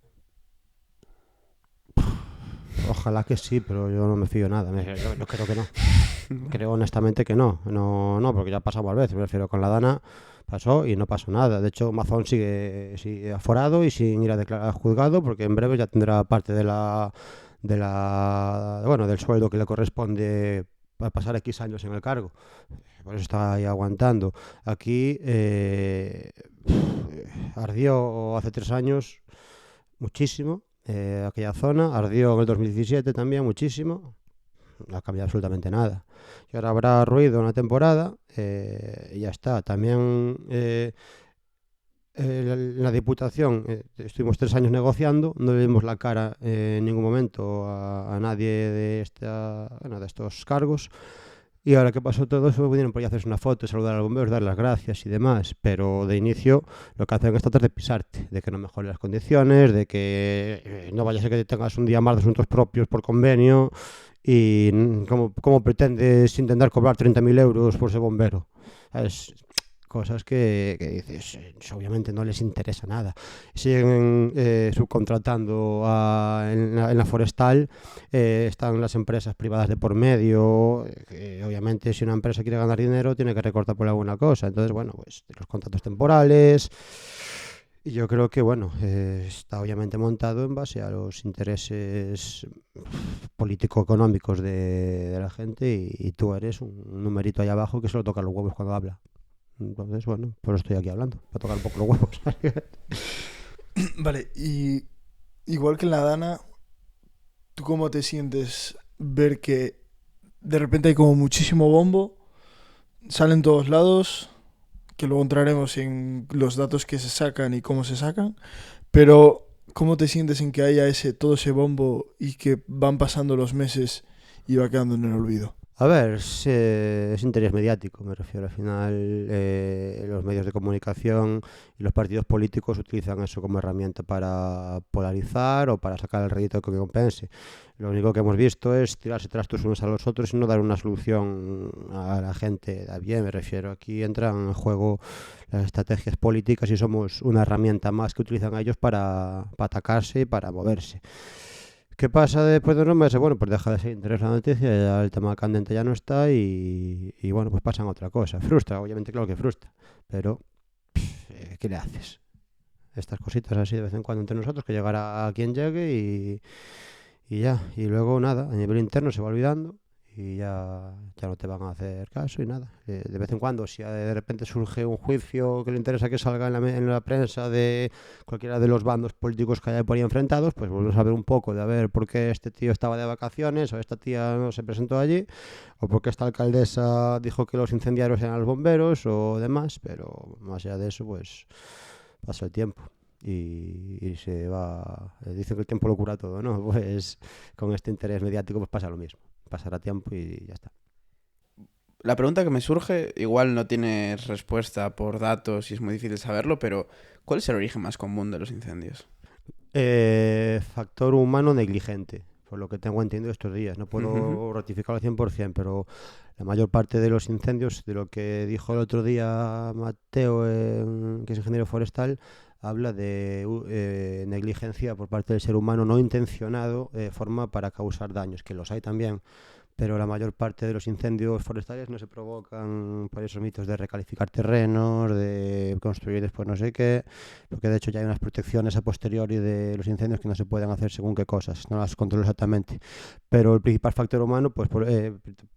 Ojalá que sí, pero yo no me fío nada. Yo creo que no. Creo honestamente que no. No, porque ya ha pasado varias veces. Me refiero con la Dana, pasó y no pasó nada. De hecho, Mazón sigue aforado y sin ir a declarar al juzgado, porque en breve ya tendrá parte bueno, del sueldo que le corresponde al pasar X años en el cargo. Por eso está ahí aguantando. Aquí ardió hace 3 años muchísimo. Aquella zona ardió en el 2017 también muchísimo, no ha cambiado absolutamente nada. Y ahora habrá ruido una temporada y ya está. También en la Diputación estuvimos 3 años negociando, no le dimos la cara en ningún momento a nadie de estos cargos. Y ahora que pasó todo eso, vinieron por ahí a hacerse una foto, saludar a los bomberos, dar las gracias y demás. Pero de inicio lo que hacen es tratar de pisarte, de que no mejoren las condiciones, de que no vaya a ser que tengas un día más de asuntos propios por convenio. Y ¿cómo pretendes intentar cobrar 30.000 euros por ese bombero? Es cosas que dices, obviamente no les interesa nada. Siguen subcontratando en la forestal, están las empresas privadas de por medio, obviamente si una empresa quiere ganar dinero tiene que recortar por alguna cosa. Entonces, bueno, pues los contratos temporales. Y yo creo que, bueno, está obviamente montado en base a los intereses político-económicos de la gente y tú eres un numerito ahí abajo que solo toca los huevos cuando habla. Entonces, bueno, pues estoy aquí hablando, para tocar un poco los huevos. Vale, y igual que en la Dana, ¿tú cómo te sientes ver que de repente hay como muchísimo bombo, salen todos lados, que luego entraremos en los datos que se sacan y cómo se sacan, pero ¿cómo te sientes en que haya todo ese bombo y que van pasando los meses y va quedando en el olvido? A ver, es interés mediático, me refiero. Al final, los medios de comunicación y los partidos políticos utilizan eso como herramienta para polarizar o para sacar el rédito que compense. Lo único que hemos visto es tirarse trastos unos a los otros y no dar una solución a la gente de bien, me refiero. Aquí entran en juego las estrategias políticas y somos una herramienta más que utilizan ellos para atacarse y para moverse. ¿Qué pasa después de unos meses? Bueno, pues deja de ser interés la noticia, ya el tema candente ya no está y bueno, pues pasan otra cosa. Frustra, obviamente, claro que frustra, pero ¿qué le haces? Estas cositas así de vez en cuando entre nosotros, que llegará a quien llegue y ya. Y luego nada, a nivel interno se va olvidando y ya no te van a hacer caso y nada. De vez en cuando, si de repente surge un juicio que le interesa que salga en la prensa de cualquiera de los bandos políticos que haya por ahí enfrentados, pues volvemos a ver un poco de a ver por qué este tío estaba de vacaciones o esta tía no se presentó allí o por qué esta alcaldesa dijo que los incendiarios eran los bomberos o demás, pero más allá de eso, pues pasa el tiempo. Y se va. Dicen que el tiempo lo cura todo, ¿no? Pues con este interés mediático pues pasa lo mismo. Pasará tiempo y ya está. La pregunta que me surge, igual no tienes respuesta por datos y es muy difícil saberlo, pero ¿cuál es el origen más común de los incendios? Factor humano negligente. por lo que tengo entendido estos días. No puedo ratificarlo al 100%, pero la mayor parte de los incendios, de lo que dijo el otro día Mateo, que es ingeniero forestal, habla de negligencia por parte del ser humano no intencionado, forma para causar daños, que los hay también, pero la mayor parte de los incendios forestales no se provocan por esos mitos de recalificar terrenos, de construir después no sé qué, porque de hecho ya hay unas protecciones a posteriori de los incendios que no se pueden hacer según qué cosas, no las controlo exactamente, pero el principal factor humano, pues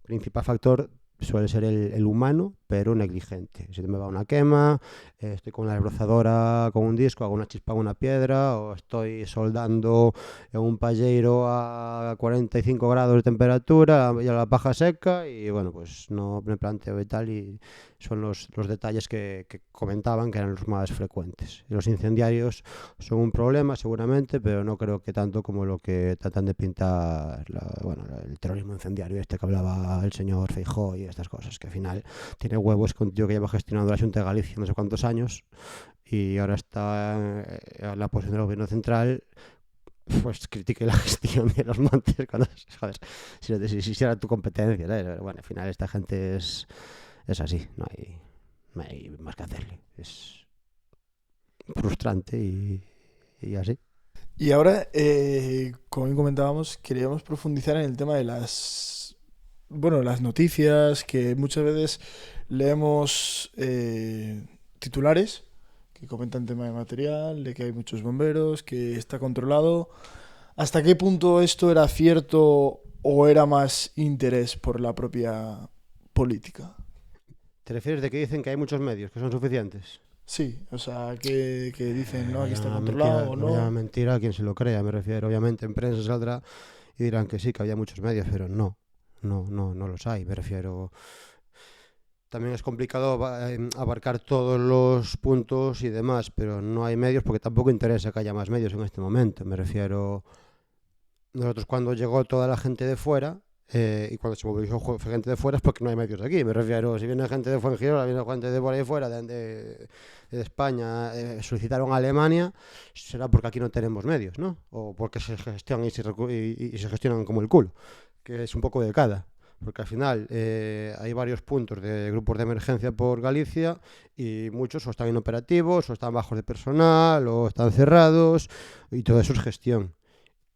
principal factor suele ser el humano, pero negligente. Si me va una quema, estoy con una desbrozadora, con un disco, hago una chispa en una piedra, o estoy soldando en un palleiro a 45 grados de temperatura, ya la paja seca, y bueno, pues no me planteo y tal, y son los detalles que comentaban que eran los más frecuentes. Y los incendiarios son un problema seguramente, pero no creo que tanto como lo que tratan de pintar el terrorismo incendiario este que hablaba el señor Feijóo y estas cosas, que al final tiene huevos que un tío que lleva gestionando la Xunta de Galicia no sé cuántos años y ahora está en la posición del gobierno central, pues critique la gestión de los montes cuando, joder, si era tu competencia, ¿sabes? Bueno, al final esta gente es así, no hay más que hacerle, es frustrante y así. Y ahora, como bien comentábamos, queríamos profundizar en el tema de las noticias, que muchas veces leemos titulares que comentan tema de material, de que hay muchos bomberos, que está controlado. ¿Hasta qué punto esto era cierto o era más interés por la propia política? ¿Te refieres de que dicen que hay muchos medios que son suficientes? Sí, o sea, que dicen, no, aquí está Vaya controlado mentira, o no. vaya mentira a quien se lo crea, me refiero. Obviamente en prensa saldrá y dirán que sí, que había muchos medios, pero no los hay, me refiero. También es complicado abarcar todos los puntos y demás, pero no hay medios porque tampoco interesa que haya más medios en este momento, me refiero. Nosotros cuando llegó toda la gente de fuera, y cuando se movilizó gente de fuera es porque no hay medios aquí, me refiero, si viene gente de Fuengirola, viene gente de por ahí fuera, de España, solicitaron a Alemania, será porque aquí no tenemos medios, ¿no? O porque se gestionan y se gestionan como el culo, que es un poco de cada. Porque al final hay varios puntos de grupos de emergencia por Galicia y muchos o están inoperativos, o están bajos de personal, o están cerrados, y todo eso es gestión.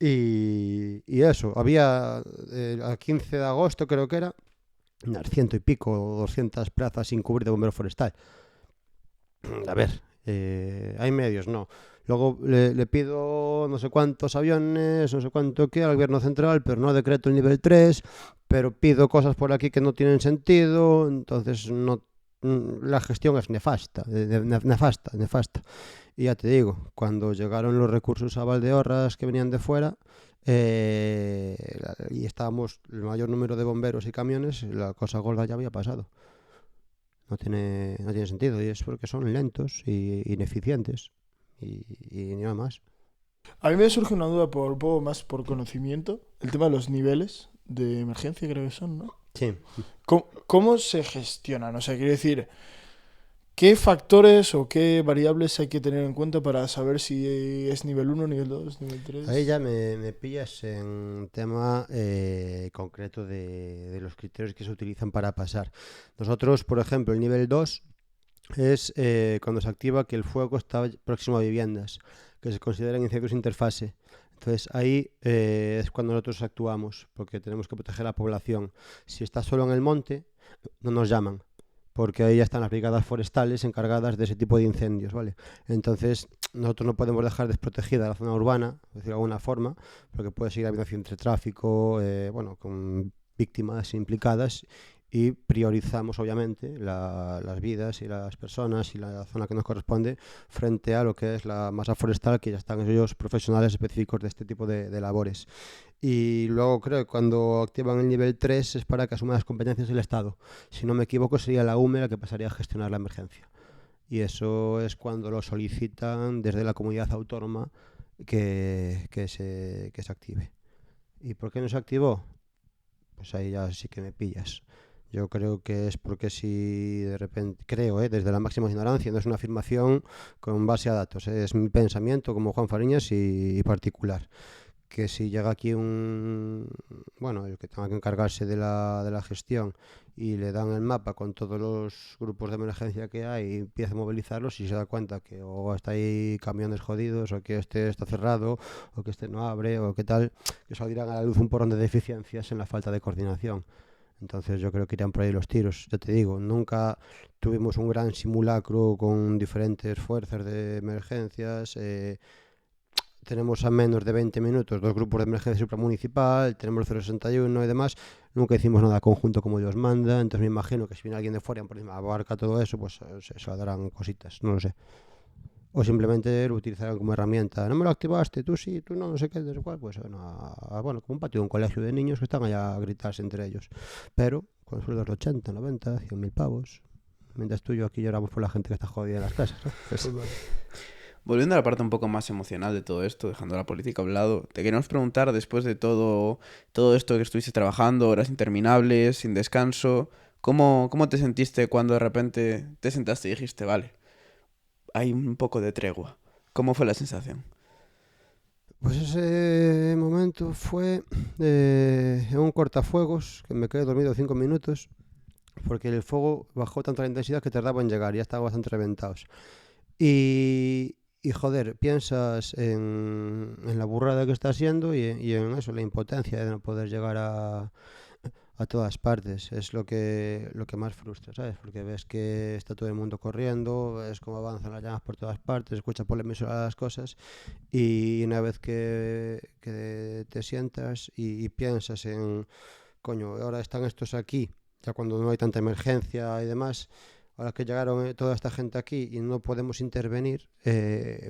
Y eso, había a 15 de agosto creo que era, unas 100 y pico o 200 plazas sin cubrir de bombero forestal. A ver, hay medios, no. Luego le pido no sé cuántos aviones, no sé cuánto que al gobierno central, pero no decreto el nivel 3, pero pido cosas por aquí que no tienen sentido, entonces la gestión es nefasta. Y ya te digo, cuando llegaron los recursos a Valdeorras que venían de fuera, y estábamos el mayor número de bomberos y camiones, la cosa gorda ya había pasado. No tiene sentido, y es porque son lentos y ineficientes y nada más. A mí me surge una duda un poco más por conocimiento, el tema de los niveles de emergencia creo que son, ¿no? Sí. ¿Cómo se gestionan? O sea, quiero decir, ¿qué factores o qué variables hay que tener en cuenta para saber si es nivel 1, nivel 2, nivel 3? Ahí ya me pillas en un tema concreto de los criterios que se utilizan para pasar. Nosotros, por ejemplo, el nivel 2 es cuando se activa que el fuego está próximo a viviendas, que se consideran incendios interfase. Entonces ahí es cuando nosotros actuamos, porque tenemos que proteger a la población. Si está solo en el monte, no nos llaman, porque ahí ya están las brigadas forestales encargadas de ese tipo de incendios, ¿vale? Entonces nosotros no podemos dejar desprotegida la zona urbana, por decirlo de alguna forma, porque puede seguir habiendo accidentes de tráfico, con víctimas implicadas, y priorizamos obviamente las vidas y las personas y la zona que nos corresponde frente a lo que es la masa forestal, que ya están ellos profesionales específicos de este tipo de labores. Y luego creo que cuando activan el nivel 3 es para que asuma las competencias del Estado. Si no me equivoco sería la UME la que pasaría a gestionar la emergencia. Y eso es cuando lo solicitan desde la comunidad autónoma que se active. ¿Y por qué no se activó? Pues ahí ya sí que me pillas. Yo creo que es porque si de repente, creo, desde la máxima ignorancia, no es una afirmación con base a datos, es mi pensamiento como Juan Fariñas y particular, que si llega aquí el que tenga que encargarse de la gestión y le dan el mapa con todos los grupos de emergencia que hay y empieza a movilizarlos y se da cuenta que o está ahí camiones jodidos o que este está cerrado o que este no abre o qué tal, que saldrán a la luz un porrón de deficiencias en la falta de coordinación. Entonces yo creo que irán por ahí los tiros. Ya te digo, nunca tuvimos un gran simulacro con diferentes fuerzas de emergencias. Tenemos a menos de 20 minutos 2 grupos de emergencia supramunicipal, tenemos el 061 y demás. Nunca hicimos nada conjunto como Dios manda, entonces me imagino que si viene alguien de fuera y por encima abarca todo eso, pues se darán cositas, no lo sé. O simplemente lo utilizarán como herramienta. No me lo activaste, tú sí, tú no, no sé qué, de cual. Pues como un patio de un colegio de niños que están allá a gritarse entre ellos. Pero con sueldos de 80, 90, 100.000 pavos. Mientras tú y yo aquí lloramos por la gente que está jodida en las casas, ¿no? Pues, volviendo a la parte un poco más emocional de todo esto, dejando la política a un lado, te queremos preguntar, después de todo esto que estuviste trabajando, horas interminables, sin descanso, ¿cómo te sentiste cuando de repente te sentaste y dijiste, vale, hay un poco de tregua? ¿Cómo fue la sensación? Pues ese momento fue en un cortafuegos, que me quedé dormido 5 minutos, porque el fuego bajó tanta la intensidad que tardaba en llegar, ya estaban bastante reventados. Y joder, piensas en la burrada que está haciendo y en eso, la impotencia de no poder llegar a todas partes. Es lo que más frustra, ¿sabes? Porque ves que está todo el mundo corriendo, ves cómo avanzan las llamas por todas partes, escuchas por la emisora las cosas y una vez que te sientas y piensas en, coño, ahora están estos aquí, ya cuando no hay tanta emergencia y demás. Ahora que llegaron toda esta gente aquí y no podemos intervenir,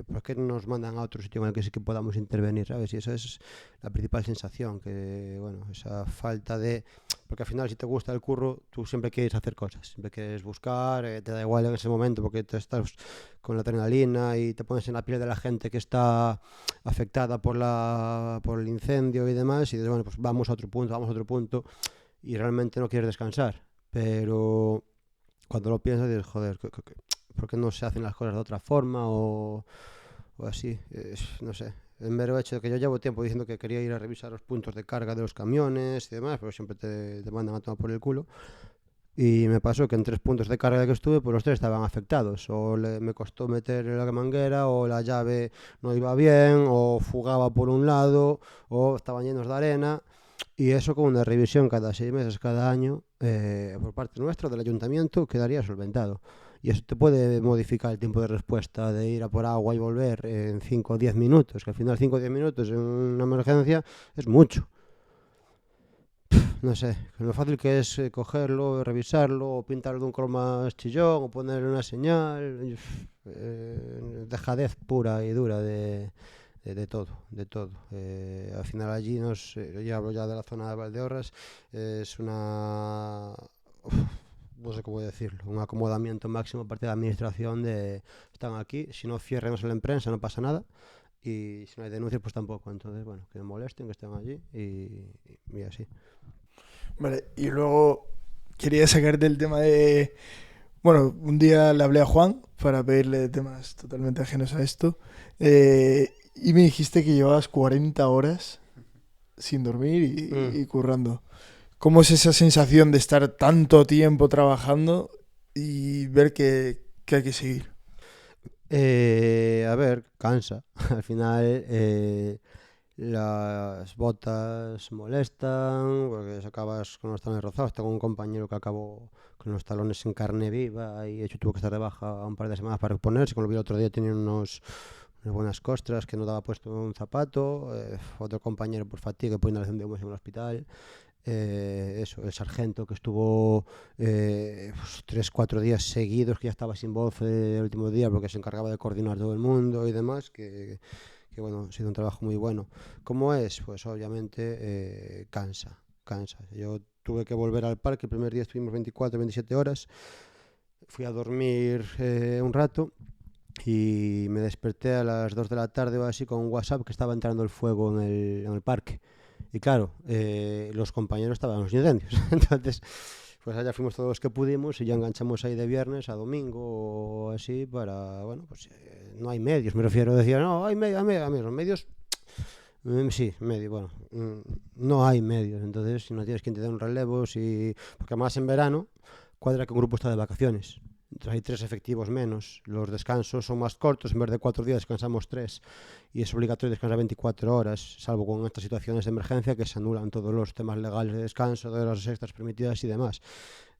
¿por qué no nos mandan a otro sitio en el que sí que podamos intervenir? ¿Sabes? Y esa es la principal sensación, que, bueno, esa falta de... Porque al final, si te gusta el curro, tú siempre quieres hacer cosas, siempre quieres buscar, te da igual en ese momento porque te estás con la adrenalina y te pones en la piel de la gente que está afectada por el incendio y demás, y dices, bueno, pues vamos a otro punto, y realmente no quieres descansar. Pero cuando lo piensas dices, joder, ¿por qué no se hacen las cosas de otra forma o así? No sé. El mero hecho de que yo llevo tiempo diciendo que quería ir a revisar los puntos de carga de los camiones y demás, pero siempre te mandan a tomar por el culo. Y me pasó que en 3 puntos de carga que estuve, pues los 3 estaban afectados. O me costó meter la manguera, o la llave no iba bien, o fugaba por un lado, o estaban llenos de arena. Y eso con una revisión cada 6 meses, cada año, por parte nuestra, del ayuntamiento, quedaría solventado. Y eso te puede modificar el tiempo de respuesta de ir a por agua y volver en 5 o 10 minutos, que al final 5 o 10 minutos en una emergencia es mucho. No sé, lo fácil que es cogerlo, revisarlo, o pintarlo de un color más chillón, o ponerle una señal. Dejadez pura y dura de todo, de todo. Al final allí yo hablo ya de la zona de Valdeorras, es no sé cómo decirlo, un acomodamiento máximo por parte de la administración de están aquí, si no cierran en la prensa no pasa nada y si no hay denuncias pues tampoco, entonces bueno, que no molesten, que estén allí y así. Vale, y luego quería sacarte el tema de... Bueno, un día le hablé a Juan para pedirle temas totalmente ajenos a esto y me dijiste que llevabas 40 horas sin dormir y currando. ¿Cómo es esa sensación de estar tanto tiempo trabajando y ver que hay que seguir? A ver, cansa. Al final las botas molestan porque acabas con los talones rozados. Tengo un compañero que acabó con los talones en carne viva y de hecho tuvo que estar de baja un par de semanas para reponerse. Como lo vi el otro día tenía unas buenas costras que no daba puesto un zapato. Otro compañero por fatiga por inhalación de humos en el hospital. Eso, el sargento que estuvo 3-4 días seguidos, que ya estaba sin voz el último día porque se encargaba de coordinar todo el mundo y demás, que bueno, ha sido un trabajo muy bueno. ¿Cómo es? Pues obviamente cansa. Yo tuve que volver al parque, el primer día estuvimos 24-27 horas, fui a dormir un rato y me desperté a las 2 de la tarde o así con un WhatsApp que estaba entrando el fuego en el parque. Y claro, los compañeros estaban en los incendios. Entonces, pues allá fuimos todos los que pudimos y ya enganchamos ahí de viernes a domingo o así para, bueno, pues no hay medios, me refiero, decía, no, hay medios, los medios Sí, medio, bueno, no hay medios, entonces si no tienes quien te dé un relevo, porque además en verano cuadra que un grupo está de vacaciones, entonces hay 3 efectivos menos, los descansos son más cortos, en vez de 4 días descansamos 3 y es obligatorio descansar 24 horas, salvo con estas situaciones de emergencia que se anulan todos los temas legales de descanso, de horas extras permitidas y demás.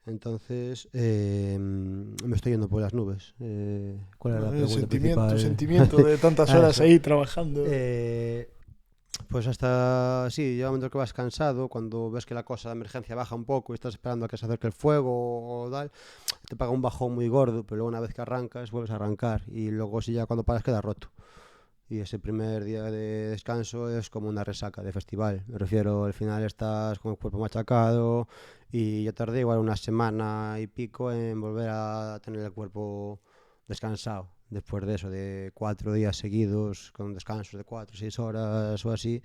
Entonces, me estoy yendo por las nubes. ¿Cuál era la El pregunta sentimiento, principal? sentimiento de tantas horas Eso. ahí trabajando. Pues hasta, sí, llega un momento que vas cansado, cuando ves que la cosa de emergencia baja un poco y estás esperando a que se acerque el fuego o tal, te paga un bajón muy gordo, pero luego una vez que arrancas, vuelves a arrancar y luego si ya cuando paras queda roto. Y ese primer día de descanso es como una resaca de festival. Me refiero, al final estás con el cuerpo machacado y yo tardé igual una semana y pico en volver a tener el cuerpo descansado. Después de eso, de 4 días seguidos, con descansos de 4 o 6 horas o así,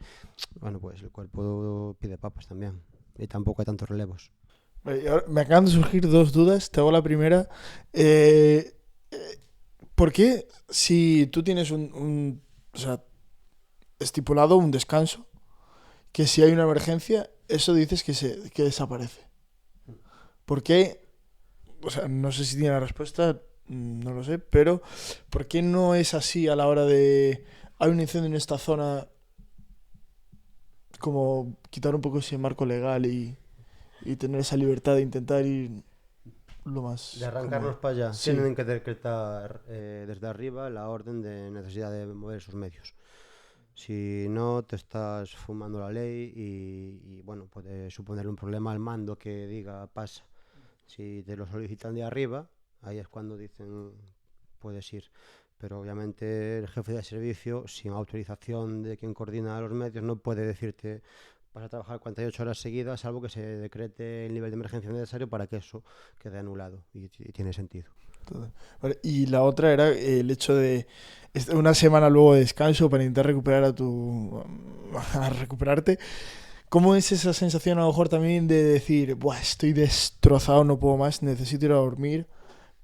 bueno, pues el cuerpo pide papas también. Y tampoco hay tantos relevos. Vale, y ahora me acaban de surgir dos dudas. Te hago la primera. Eh, eh, ¿Por qué si tú tienes o sea, estipulado un descanso, que si hay una emergencia, eso dices que desaparece? ¿Por qué? O sea, no sé si tiene la respuesta, no lo sé, pero ¿por qué no es así a la hora de... Hay un incendio en esta zona, como quitar un poco ese marco legal y tener esa libertad de intentar ir lo más De arrancarnos como... para allá, Sí, tienen que decretar desde arriba la orden de necesidad de mover esos medios. Si no, te estás fumando la ley y, bueno, puede suponer un problema al mando que diga pasa. Si te lo solicitan de arriba, ahí es cuando dicen puedes ir. Pero obviamente el jefe de servicio, sin autorización de quien coordina los medios, no puede decirte vas a trabajar 48 horas seguidas, salvo que se decrete el nivel de emergencia necesario para que eso quede anulado. Y tiene sentido. todo. Vale, y la otra era el hecho de una semana luego de descanso para intentar recuperar a recuperarte. ¿Cómo es esa sensación a lo mejor también de decir, buah, estoy destrozado, no puedo más, necesito ir a dormir,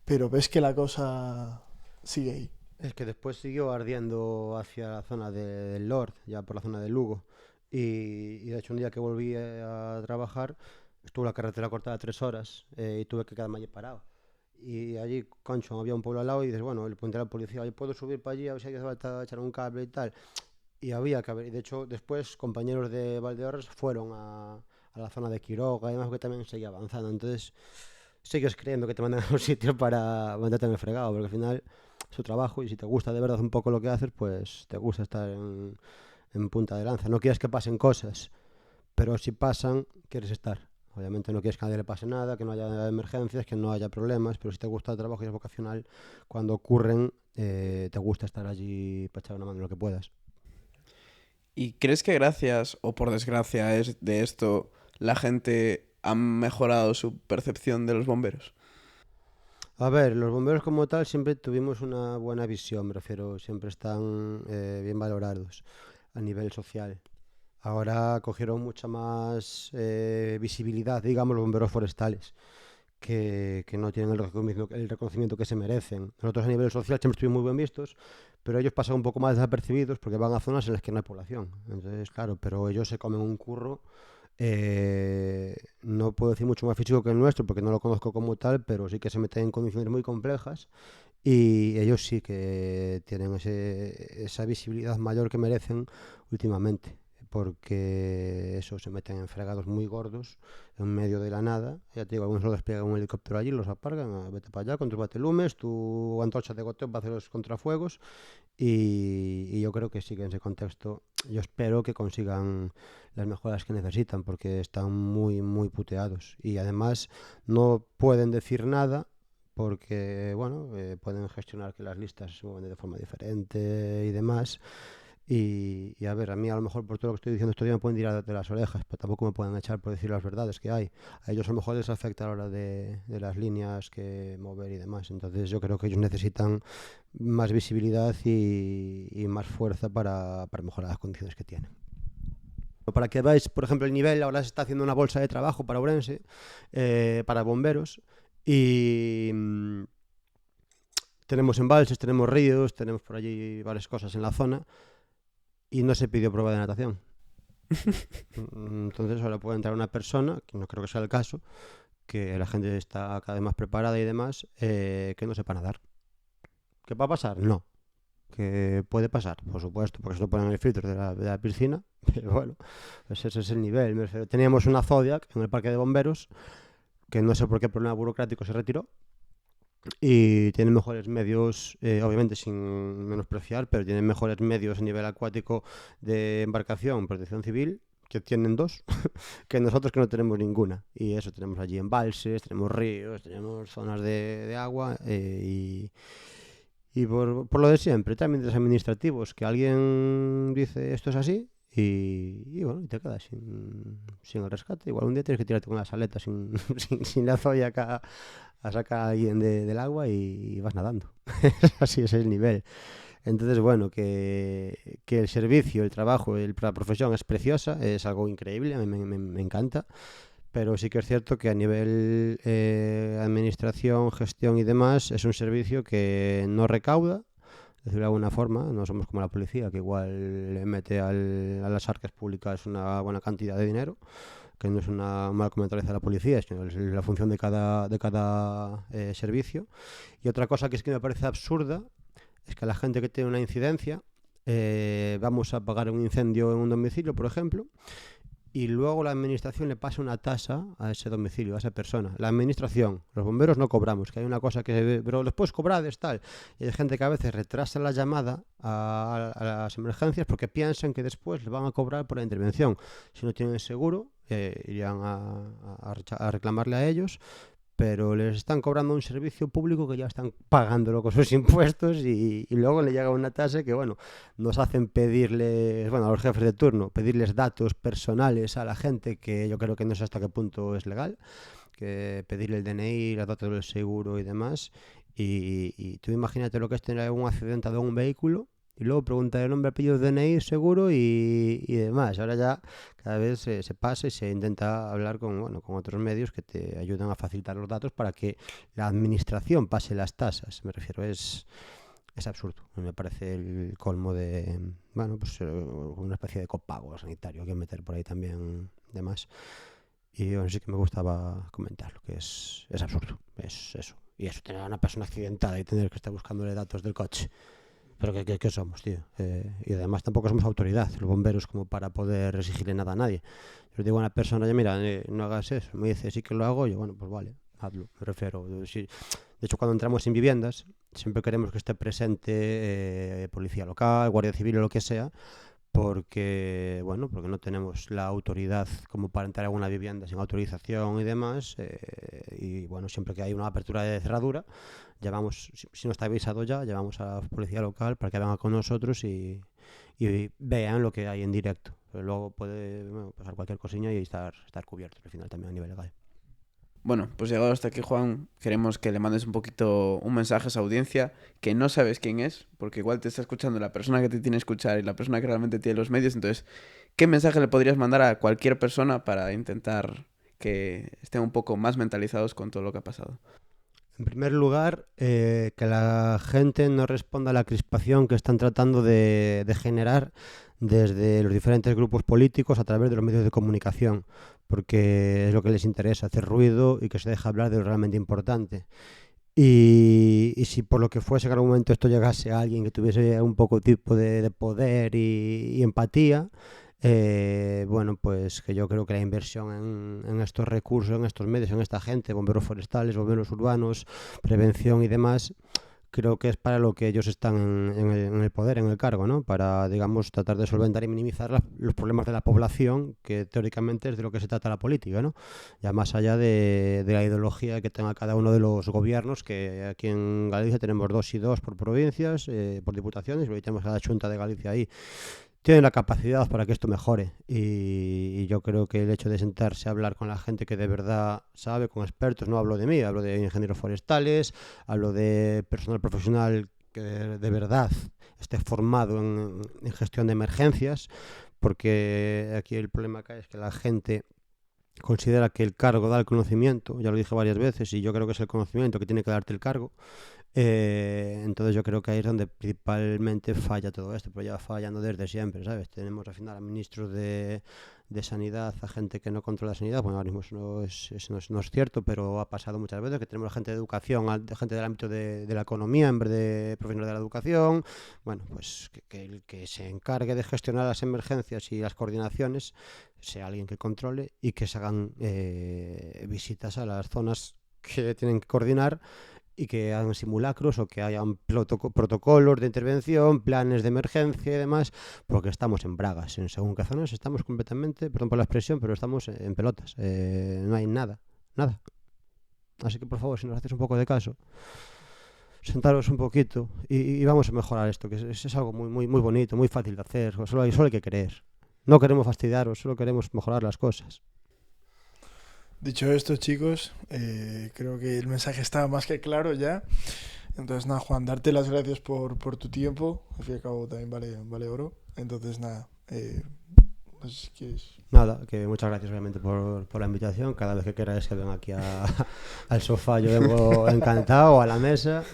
pero ves que la cosa sigue ahí? Es que después siguió ardiendo hacia la zona del Lord, ya por la zona de Lugo. Y de hecho un día que volví a trabajar, estuvo la carretera cortada 3 horas y tuve que quedarme allí parado. Y allí, concho, había un pueblo al lado y dices, bueno, le pregunté a la policía, oye, ¿puedo subir para allí a ver si hay que hace falta echar un cable y tal? Y había que haber, y de hecho después compañeros de Valdeorras fueron a la zona de Quiroga y demás que también seguía avanzando. Entonces sigues creyendo que te mandan a un sitio para mandarte en el fregado, porque al final es su trabajo y si te gusta de verdad un poco lo que haces, pues te gusta estar en punta de lanza. No quieres que pasen cosas, pero si pasan, quieres estar. Obviamente no quieres que a nadie le pase nada, que no haya emergencias, que no haya problemas, pero si te gusta el trabajo y es vocacional, cuando ocurren, te gusta estar allí para echar una mano en lo que puedas. ¿Y crees que gracias o por desgracia es de esto la gente ha mejorado su percepción de los bomberos? A ver, los bomberos como tal siempre tuvimos una buena visión, me refiero, siempre están bien valorados a nivel social. Ahora cogieron mucha más visibilidad, digamos, los bomberos forestales, que no tienen el reconocimiento que se merecen. Nosotros a nivel social siempre estuvimos muy bien vistos, pero ellos pasan un poco más desapercibidos porque van a zonas en las que no hay población. Entonces, claro, pero ellos se comen un curro. No puedo decir mucho más físico que el nuestro porque no lo conozco como tal, pero sí que se meten en condiciones muy complejas y ellos sí que tienen esa visibilidad mayor que merecen últimamente, porque eso se meten en fregados muy gordos en medio de la nada. Ya te digo, algunos lo despliegan un helicóptero allí, los aparcan, vete para allá con tus batelumes, tu antorcha de goteo para hacer los contrafuegos y yo creo que sí que en ese contexto yo espero que consigan las mejoras que necesitan porque están muy muy puteados y además no pueden decir nada porque bueno, pueden gestionar que las listas se mueven de forma diferente y demás. Y a ver, a mí a lo mejor por todo lo que estoy diciendo esto me pueden tirar de las orejas, pero tampoco me pueden echar por decir las verdades que hay. A ellos a lo mejor les afecta a la hora de las líneas que mover y demás. Entonces yo creo que ellos necesitan más visibilidad y más fuerza para mejorar las condiciones que tienen. Para que veáis, por ejemplo, el nivel, ahora se está haciendo una bolsa de trabajo para Ourense, para bomberos, y tenemos embalses, tenemos ríos, tenemos por allí varias cosas en la zona. y no se pidió prueba de natación. Entonces ahora puede entrar una persona, que no creo que sea el caso, que la gente está cada vez más preparada y demás, que no sepa nadar. ¿Qué va a pasar? No. ¿Que puede pasar? Por supuesto, porque se lo ponen en el filtro de la piscina, pero bueno, pues ese es el nivel. Teníamos una Zodiac en el parque de bomberos, que no sé por qué problema burocrático se retiró, y tienen mejores medios, obviamente sin menospreciar, pero tienen mejores medios a nivel acuático de embarcación, protección civil, que tienen dos, que nosotros que no tenemos ninguna. Y eso, tenemos allí embalses, tenemos ríos, tenemos zonas de agua, y por lo de siempre, también de los administrativos, que alguien dice esto es así y bueno, y te quedas sin el rescate. Igual un día tienes que tirarte con las aletas sin la zoya acá a sacar a alguien del agua y vas nadando. Así es el nivel. Entonces, bueno, que el servicio, el trabajo, la profesión es preciosa, es algo increíble, a mí me encanta. Pero sí que es cierto que a nivel administración, gestión y demás, es un servicio que no recauda, decirlo de alguna forma. No somos como la policía, que igual le mete a las arcas públicas una buena cantidad de dinero, que no es una mal comentario de la policía, sino es la función de cada servicio. Y otra cosa que es que me parece absurda es que a la gente que tiene una incidencia, vamos a pagar un incendio en un domicilio, por ejemplo, y luego la administración le pasa una tasa a ese domicilio, a esa persona. La administración, los bomberos no cobramos, que hay una cosa que... Pero les puedes cobrar, es tal. Y hay gente que a veces retrasa la llamada a las emergencias porque piensan que después le van a cobrar por la intervención. Si no tienen seguro, irían a reclamarle a ellos, pero les están cobrando un servicio público que ya están pagándolo con sus impuestos y luego le llega una tasa que, bueno, nos hacen pedirles, bueno, a los jefes de turno, pedirles datos personales a la gente, que yo creo que no sé hasta qué punto es legal, que pedirle el DNI, los datos del seguro y demás. Y tú imagínate lo que es tener un accidente de un vehículo y luego preguntar el nombre, apellido, DNI, seguro y demás. Ahora ya cada vez se pasa y se intenta hablar con otros medios que te ayudan a facilitar los datos para que la administración pase las tasas. Me refiero, es absurdo. Me parece el colmo de, bueno, pues una especie de copago sanitario que meter por ahí también demás. Y bueno, sí que me gustaba comentarlo, que es absurdo. Es eso. Y eso, tener a una persona accidentada y tener que estar buscándole datos del coche. Pero ¿qué somos, tío? Y además tampoco somos autoridad, los bomberos, como para poder exigirle nada a nadie. Yo le digo a una persona, oye, mira, no hagas eso. Me dice, sí que lo hago. Yo, bueno, pues vale, hazlo. Me refiero. De hecho, cuando entramos en viviendas, siempre queremos que esté presente policía local, guardia civil o lo que sea, porque no tenemos la autoridad como para entrar a una vivienda sin autorización y demás. Y bueno, siempre que hay una apertura de cerradura, llamamos, si no está avisado ya, llamamos a la policía local para que venga con nosotros y vean lo que hay en directo. Pero luego puede pasar cualquier cosilla y estar cubierto al final también a nivel legal. Bueno, pues llegado hasta aquí, Juan, queremos que le mandes un mensaje a esa audiencia que no sabes quién es, porque igual te está escuchando la persona que te tiene que escuchar y la persona que realmente tiene los medios. Entonces, ¿qué mensaje le podrías mandar a cualquier persona para intentar que estén un poco más mentalizados con todo lo que ha pasado? En primer lugar, que la gente no responda a la crispación que están tratando de generar desde los diferentes grupos políticos a través de los medios de comunicación, porque es lo que les interesa, hacer ruido y que se deje hablar de lo realmente importante. Y si por lo que fuese en algún momento esto llegase a alguien que tuviese un poco tipo de poder y empatía, bueno, pues que yo creo que la inversión en estos recursos, en estos medios, en esta gente, bomberos forestales, bomberos urbanos, prevención y demás, creo que es para lo que ellos están en el poder, en el cargo, ¿no? Para, digamos, tratar de solventar y minimizar los problemas de la población, que teóricamente es de lo que se trata la política, ¿no? Ya más allá de la ideología que tenga cada uno de los gobiernos, que aquí en Galicia tenemos 2 y 2 por provincias, por diputaciones, y hoy tenemos a la Xunta de Galicia ahí. Tienen la capacidad para que esto mejore y yo creo que el hecho de sentarse a hablar con la gente que de verdad sabe, con expertos, no hablo de mí, hablo de ingenieros forestales, hablo de personal profesional que de verdad esté formado en gestión de emergencias, porque aquí el problema acá es que la gente considera que el cargo da el conocimiento, ya lo dije varias veces, y yo creo que es el conocimiento que tiene que darte el cargo. Entonces yo creo que ahí es donde principalmente falla todo esto, pero ya fallando desde siempre, ¿sabes? Tenemos al final a ministros de sanidad, a gente que no controla la sanidad. Bueno, ahora mismo no es cierto, pero ha pasado muchas veces que tenemos a gente de educación, gente del ámbito de la economía en vez de profesionales de la educación. Bueno, pues que el que se encargue de gestionar las emergencias y las coordinaciones sea alguien que controle y que se hagan visitas a las zonas que tienen que coordinar y que hagan simulacros o que hayan protocolos de intervención, planes de emergencia y demás, porque estamos en bragas. En según qué zonas estamos completamente, perdón por la expresión, pero estamos en pelotas. No hay nada. Así que por favor, si nos hacéis un poco de caso, sentaros un poquito y vamos a mejorar esto, que es algo muy bonito, muy fácil de hacer. Solo hay que querer. No queremos fastidiaros, solo queremos mejorar las cosas. Dicho esto, chicos, creo que el mensaje está más que claro ya. Entonces, nada, Juan, darte las gracias por tu tiempo. Al fin y al cabo también vale oro. Entonces, nada, no sé si quieres... Nada, que muchas gracias obviamente por la invitación. Cada vez que queráis que venga aquí al sofá, yo vengo encantado a la mesa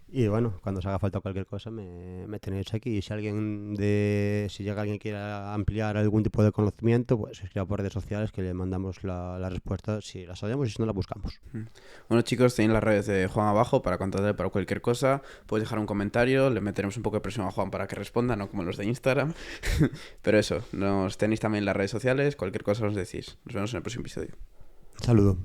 y bueno, cuando os haga falta cualquier cosa me tenéis aquí. Y si llega alguien que quiera ampliar algún tipo de conocimiento, pues escriba por redes sociales que le mandamos la respuesta si la sabemos y si no la buscamos. Bueno, chicos, tenéis las redes de Juan abajo para contactar para cualquier cosa. Puedes dejar un comentario, le meteremos un poco de presión a Juan para que responda, no como los de Instagram. Pero eso, nos tenéis también las redes sociales, cualquier cosa os decís. Nos vemos en el próximo episodio. Saludo.